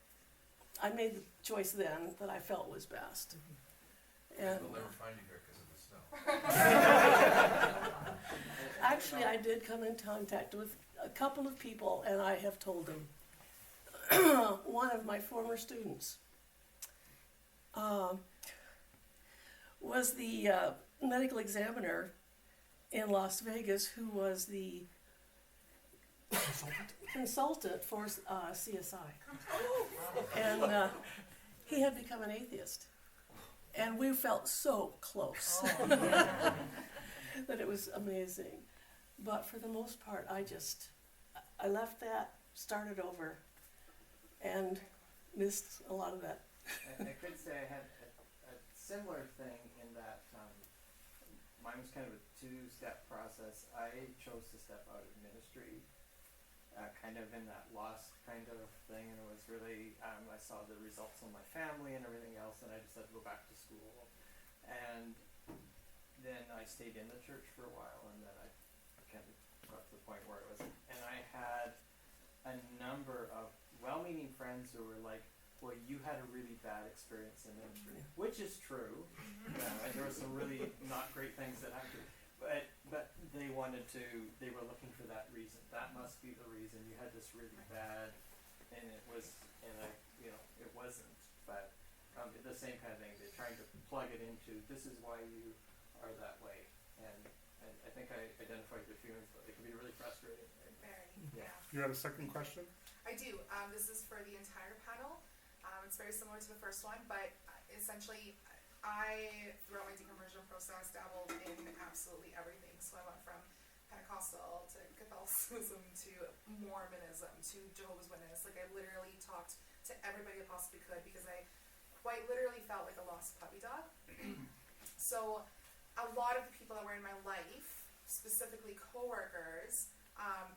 I made the choice then that I felt was best. And They'll never find you here because of the snow. actually, I did come in contact with a couple of people, and I have told them. One of my former students was the medical examiner in Las Vegas, who was the consultant for CSI. And he had become an atheist. And we felt so close that it was amazing. But for the most part, I left that, started over, and missed a lot of that. I could say I had a similar thing in that mine was kind of a two-step process. I chose to step out of ministry, kind of in that lost kind of thing, and it was really, I saw the results on my family and everything else, and I decided to go back to school. And then I stayed in the church for a while, and then I kind of got to the point where it was, and I had a number of well-meaning friends who were like, well, you had a really bad experience in ministry, which is true. There were some really not great things that happened, but they were looking for that reason. That must be the reason you had this really bad, and it wasn't. But the same kind of thing. They're trying to plug it into, this is why you are that way, and I think I identified your feelings, but they can be really frustrating. Very, yeah. You had a second question? I do. This is for the entire panel. It's very similar to the first one, but essentially, I, throughout my deconversion process, dabbled in absolutely everything. So I went from Pentecostal to Catholicism to Mormonism to Jehovah's Witness. Like, I literally talked to everybody I possibly could because I quite literally felt like a lost puppy dog. So a lot of the people that were in my life, specifically coworkers,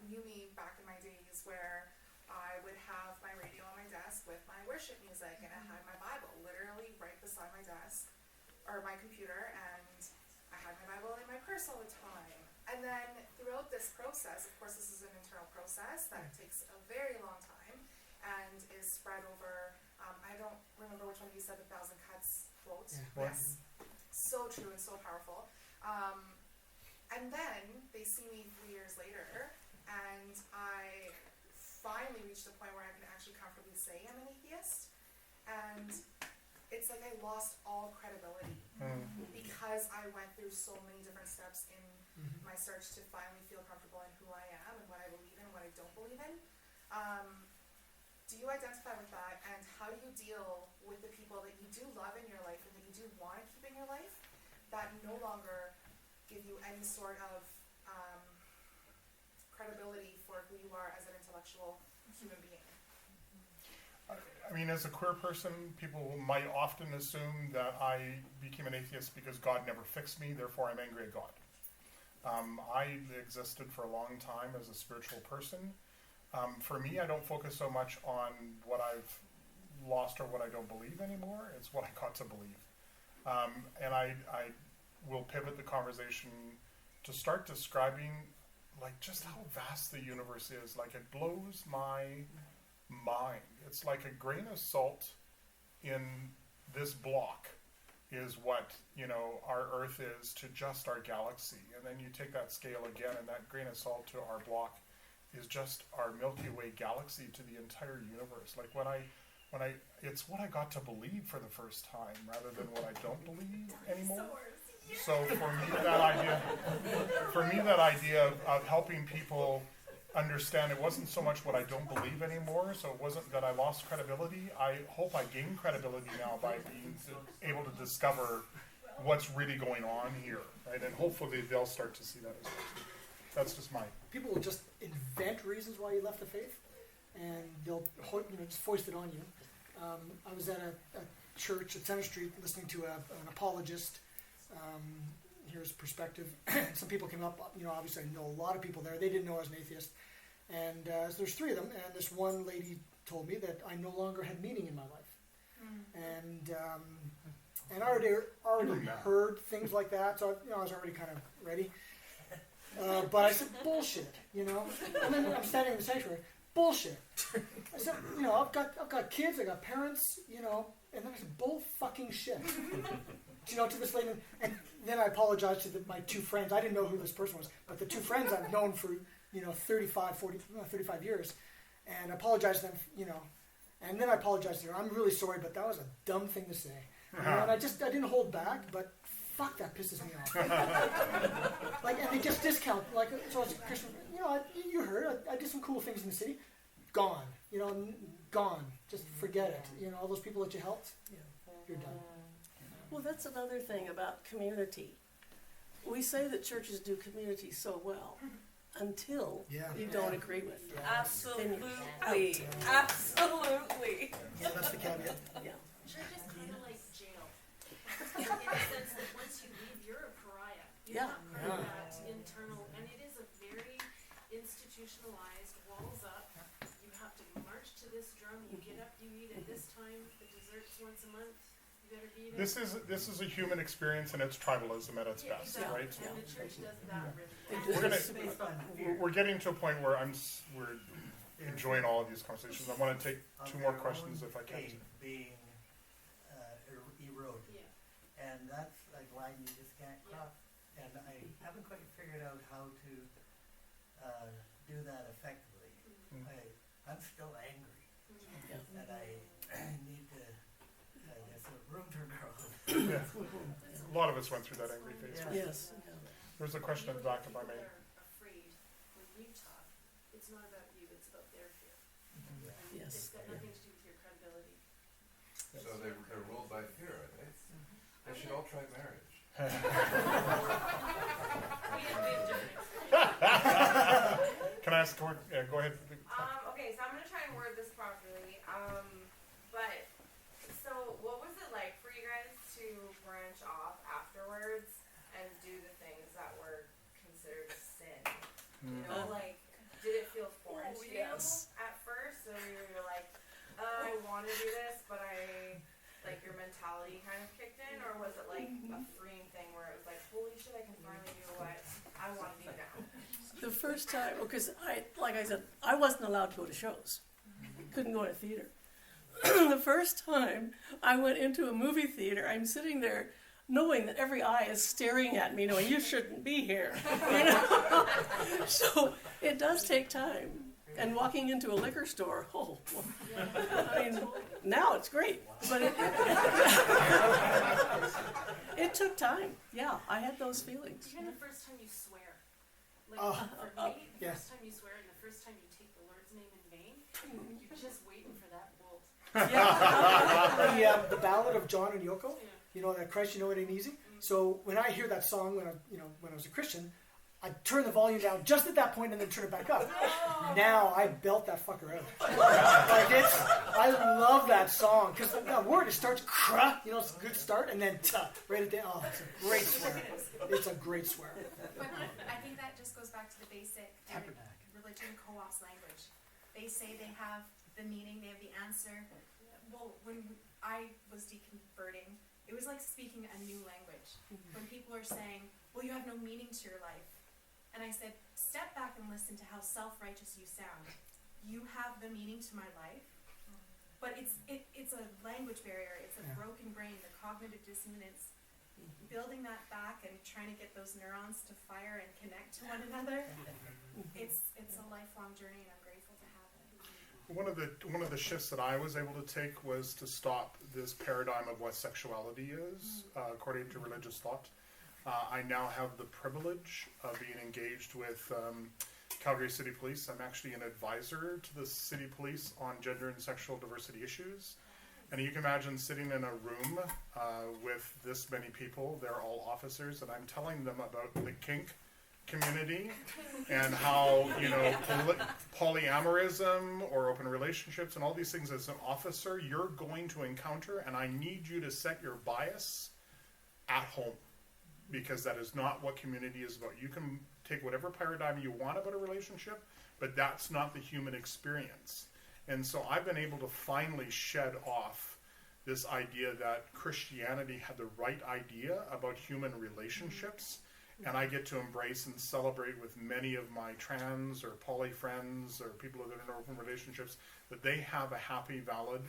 knew me back in my days where I would have my radio on my desk with my worship music, and I had my Bible literally right beside my desk, or my computer, and I had my Bible in my purse all the time. And then throughout this process, of course this is an internal process that takes a very long time, and is spread over, I don't remember which one of you said the 1,000 cuts quote. Yes. So true and so powerful. And then they see me 3 years later, and I finally reached a point where I can actually comfortably say I'm an atheist. And it's like I lost all credibility because I went through so many different steps in my search to finally feel comfortable in who I am and what I believe in and what I don't believe in. Do you identify with that, and how do you deal with the people that you do love in your life and that you do want to keep in your life that no longer give you any sort of credibility for who you are as an intellectual human being? I mean, as a queer person, people might often assume that I became an atheist because God never fixed me, therefore I'm angry at God. I existed for a long time as a spiritual person. For me, I don't focus so much on what I've lost or what I don't believe anymore. It's what I got to believe. And I will pivot the conversation to start describing like just how vast the universe is. Like, it blows my mind. It's like a grain of salt in this block is what, you know, our Earth is to just our galaxy. And then you take that scale again, and that grain of salt to our block is just our Milky Way galaxy to the entire universe. Like, it's what I got to believe for the first time rather than what I don't believe anymore. So for me, that idea of helping people understand it wasn't so much what I don't believe anymore, so it wasn't that I lost credibility. I hope I gain credibility now by being able to discover what's really going on here, right? And hopefully they'll start to see that as well. That's just my... People will just invent reasons why you left the faith, and they'll just foist it on you. I was at a church at Center Street listening to an apologist. Here's perspective. Some people came up, you know, obviously I know a lot of people there. They didn't know I was an atheist. And so there's three of them, and this one lady told me that I no longer had meaning in my life. And I already heard things like that, so I was already kind of ready. But I said, bullshit, you know. And then I'm standing in the sanctuary, bullshit. I said, you know, I've got kids, I got parents, you know, and then I said, bull fucking shit. You know, to this lady, and then I apologized to my two friends. I didn't know who this person was, but the two friends I've known for, you know, 35 years, and I apologized to them, you know, and then I apologized to her. I'm really sorry, but that was a dumb thing to say. You know, and I didn't hold back, but fuck, that pisses me off. Like, and they just discount, like, so as a Christian, you know, you heard, I did some cool things in the city, gone, you know, gone, just forget it. You know, all those people that you helped, you're done. Well, that's another thing about community. We say that churches do community so well until you don't agree with them. Absolutely. Absolutely. Yeah, that's the caveat. Yeah. Church is kind of like jail. In the sense that once you leave, you're a pariah. You're not part of that internal, and it is a very institutionalized, walls up. You have to march to this drum, you get up, you eat at this time, the dessert's once a month. This is a human experience, and it's tribalism at its best, right? And the church does that really We're getting to a point where we're enjoying all of these conversations. I want to take two more questions if I can. Being eroded, and that's like line you just can't cross. And I haven't quite figured out how to do that effectively. I'm still angry, and I need to. Room to grow. Yeah. A lot of us went through that angry phase. Right? Yes. There's a question at the back, if I may. Afraid when you talk, it's not about you, it's about their fear. Yes. It's got nothing to do with your credibility. So they're ruled by fear, are they? They should all try marriage. Can I ask a word? Yeah, go ahead. Okay, so I'm going to try and word this properly. But, so what was it like for you guys to branch off afterwards and do the things that were considered a sin? You know, like, did it feel foreign to you at first? So you were like, I want to do this, but like your mentality kind of kicked in? Or was it like a freeing thing where it was like, holy shit, I can finally do what I want to do now? The first time, because like I said, I wasn't allowed to go to shows. Couldn't go to theater. The first time I went into a movie theater, I'm sitting there knowing that every eye is staring at me, knowing you shouldn't be here. You know? So it does take time And walking into a liquor store, oh, well, I mean, now it's great. But it took time. Yeah, I had those feelings. Even the first time you swear. Like, Oh, for me, the yeah. first time you swear and the first time you take the Lord's name in vain, you're just waiting for that bolt. The Ballad of John and Yoko. You know that Christ, you know it ain't easy. So when I hear that song when I was a Christian, I turn the volume down just at that point and then turn it back up. Now I belt that fucker out. I love that song because the word it starts cruh, it's a good start, and then right at the oh, it's a great swear. It's a great swear. But I think that just goes back to the basic religion co-op's language. They say they have the meaning, they have the answer. Well, when I was deconverting, it was like speaking a new language. When people are saying, well, you have no meaning to your life. And I said, step back and listen to how self-righteous you sound. You have the meaning to my life. But it's a language barrier. It's a broken brain, the cognitive dissonance. Building that back and trying to get those neurons to fire and connect to one another. It's a lifelong journey, and I'm grateful to have it. One of the shifts that I was able to take was to stop this paradigm of what sexuality is, according to religious thought. I now have the privilege of being engaged with Calgary City Police. I'm actually an advisor to the City Police on gender and sexual diversity issues. And you can imagine sitting in a room with this many people, they're all officers, and I'm telling them about the kink community and how, polyamorism or open relationships and all these things as an officer you're going to encounter, and I need you to set your bias at home. Because that is not what community is about. You can take whatever paradigm you want about a relationship, but that's not the human experience. And so I've been able to finally shed off this idea that Christianity had the right idea about human relationships, and I get to embrace and celebrate with many of my trans or poly friends or people that are in open relationships that they have a happy, valid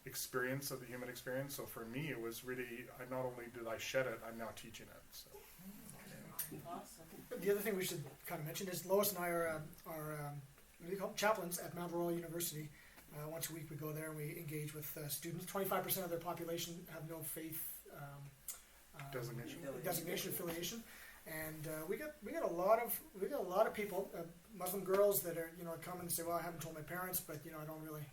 experience of the human experience. So for me, it was really, not only did I shed it, I'm now teaching it. So. Awesome. The other thing we should kind of mention is Lois and I are what do you call them? Chaplains at Mount Royal University. Once a week we go there and we engage with students. 25% of their population have no faith designation affiliation, and we get a lot of people, Muslim girls that are come and say, well, I haven't told my parents, but I don't really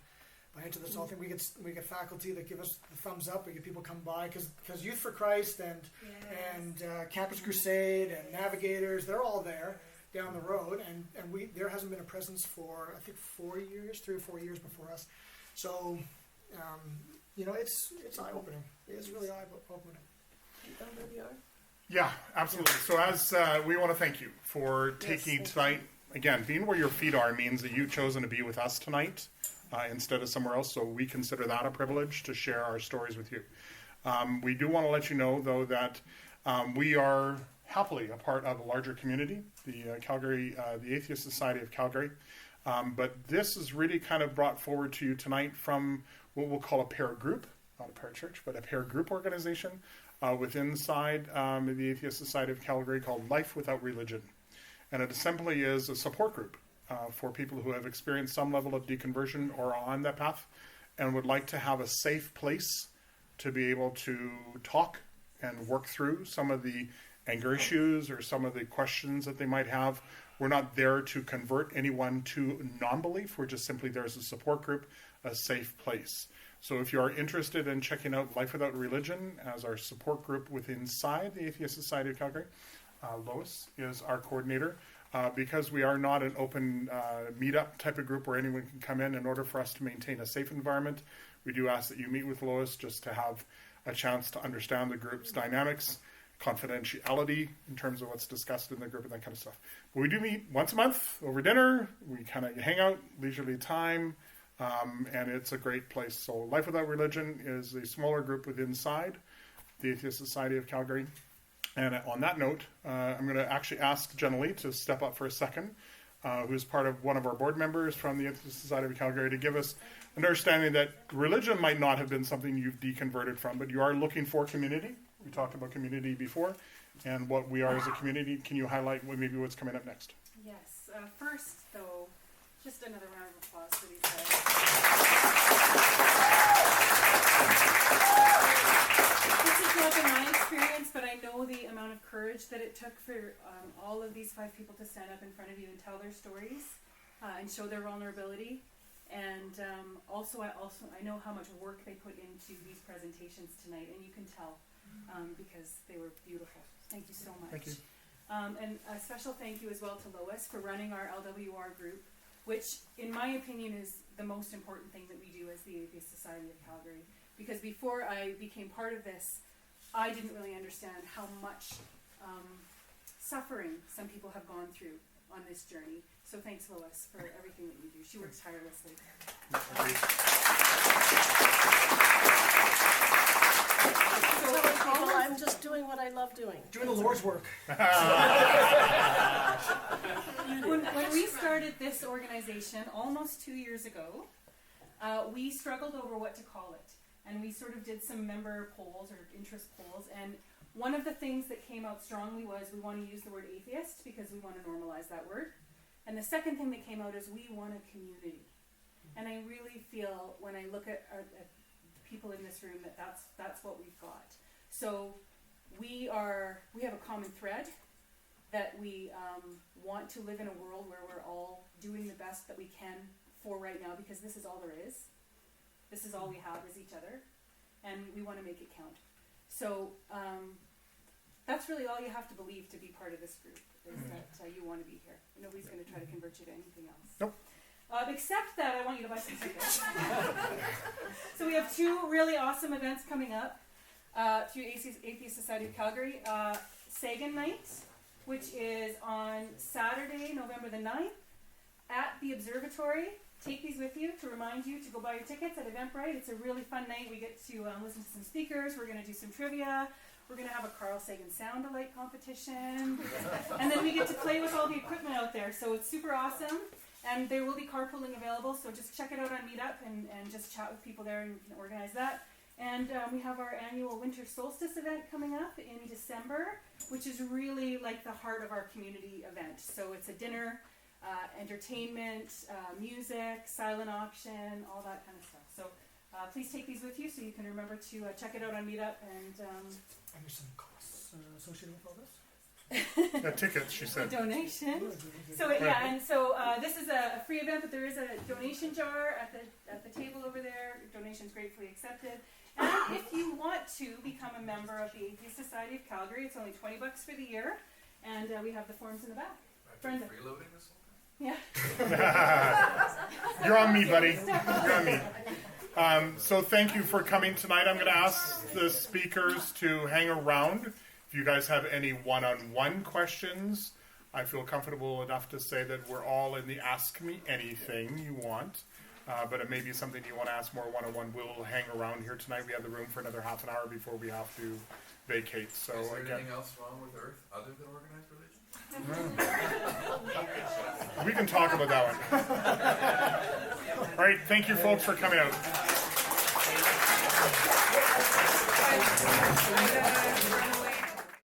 buy into this whole thing. We get faculty that give us the thumbs up. We get people come by because Youth for Christ and Campus Crusade and Navigators, they're all there down the road, and there hasn't been a presence for I think 3 or 4 years before us. So it's eye opening. It's really eye opening. Yeah, absolutely. So as we want to thank you for taking tonight. Again, being where your feet are means that you've chosen to be with us tonight. Instead of somewhere else, so we consider that a privilege to share our stories with you. We do want to let you know, though, that we are happily a part of a larger community, the Atheist Society of Calgary. But this is really kind of brought forward to you tonight from what we'll call a paragroup, not a parachurch, but a paragroup organization within the Atheist Society of Calgary called Life Without Religion. And it simply is a support group for people who have experienced some level of deconversion or are on that path and would like to have a safe place to be able to talk and work through some of the anger issues or some of the questions that they might have. We're not there to convert anyone to non-belief. We're just simply there as a support group, a safe place. So if you are interested in checking out Life Without Religion as our support group inside the Atheist Society of Calgary, Lois is our coordinator. Because we are not an open meetup type of group where anyone can come in order for us to maintain a safe environment, we do ask that you meet with Lois just to have a chance to understand the group's dynamics, confidentiality in terms of what's discussed in the group and that kind of stuff. But we do meet once a month over dinner. We kind of hang out, leisurely time, and it's a great place. So Life Without Religion is a smaller group inside the Atheist Society of Calgary. And on that note, I'm going to actually ask Jenna Lee to step up for a second, who's part of one of our board members from the Atheist Society of Calgary, to give us an understanding that religion might not have been something you've deconverted from, but you are looking for community. We talked about community before, and what we are as a community. Can you highlight maybe what's coming up next? Yes. First, though, Just another round of applause for these guys. This has not been my experience, but I know the amount of courage that it took for all of these 5 people to stand up in front of you and tell their stories and show their vulnerability. And I know how much work they put into these presentations tonight, and you can tell because they were beautiful. Thank you so much. Thank you. And a special thank you as well to Lois for running our LWR group, which in my opinion is the most important thing that we do as the Atheist Society of Calgary. Because before I became part of this, I didn't really understand how much suffering some people have gone through on this journey. So thanks, Lois, for everything that you do. She works tirelessly. I'm just doing what I love doing. Doing the Lord's work. When we started this organization almost 2 years ago, we struggled over what to call it. And we sort of did some member polls or interest polls. And one of the things that came out strongly was we want to use the word atheist because we want to normalize that word. And the second thing that came out is we want a community. And I really feel when I look at people in this room that that's what we've got. So we have a common thread that we want to live in a world where we're all doing the best that we can for right now, because this is all there is. This is all we have is each other, and we want to make it count. So that's really all you have to believe to be part of this group, is that you want to be here. Nobody's going to try to convert you to anything else. Nope. Except that I want you to buy some tickets. So we have 2 really awesome events coming up through Atheist Society of Calgary. Sagan Night, which is on Saturday, November the 9th, at the Observatory. Take these with you to remind you to go buy your tickets at Eventbrite. It's a really fun night. We get to listen to some speakers. We're going to do some trivia. We're going to have a Carl Sagan sound-alike competition. And then we get to play with all the equipment out there. So it's super awesome. And there will be carpooling available. So just check it out on Meetup and just chat with people there, and you can organize that. And we have our annual winter solstice event coming up in December, which is really like the heart of our community event. So it's a dinner, entertainment, music, silent auction, all that kind of stuff. So please take these with you so you can remember to check it out on Meetup. And there's some costs associated with all this? Tickets, she said. Donation. So this is a free event, but there is a donation jar at the table over there. Donations gratefully accepted. And if you want to become a member of the Atheist Society of Calgary, it's only $20 for the year, and we have the forms in the back. Brenda. Freeloading this whole Yeah. You're on me, buddy. You're on me. So thank you for coming tonight. I'm going to ask the speakers to hang around. If you guys have any one-on-one questions, I feel comfortable enough to say that we're all in the ask me anything you want. But it may be something you want to ask more one-on-one. We'll hang around here tonight. We have the room for another half an hour before we have to vacate. So is there again, anything else wrong with Earth other than organized religion? We can talk about that one. All right, thank you folks for coming out.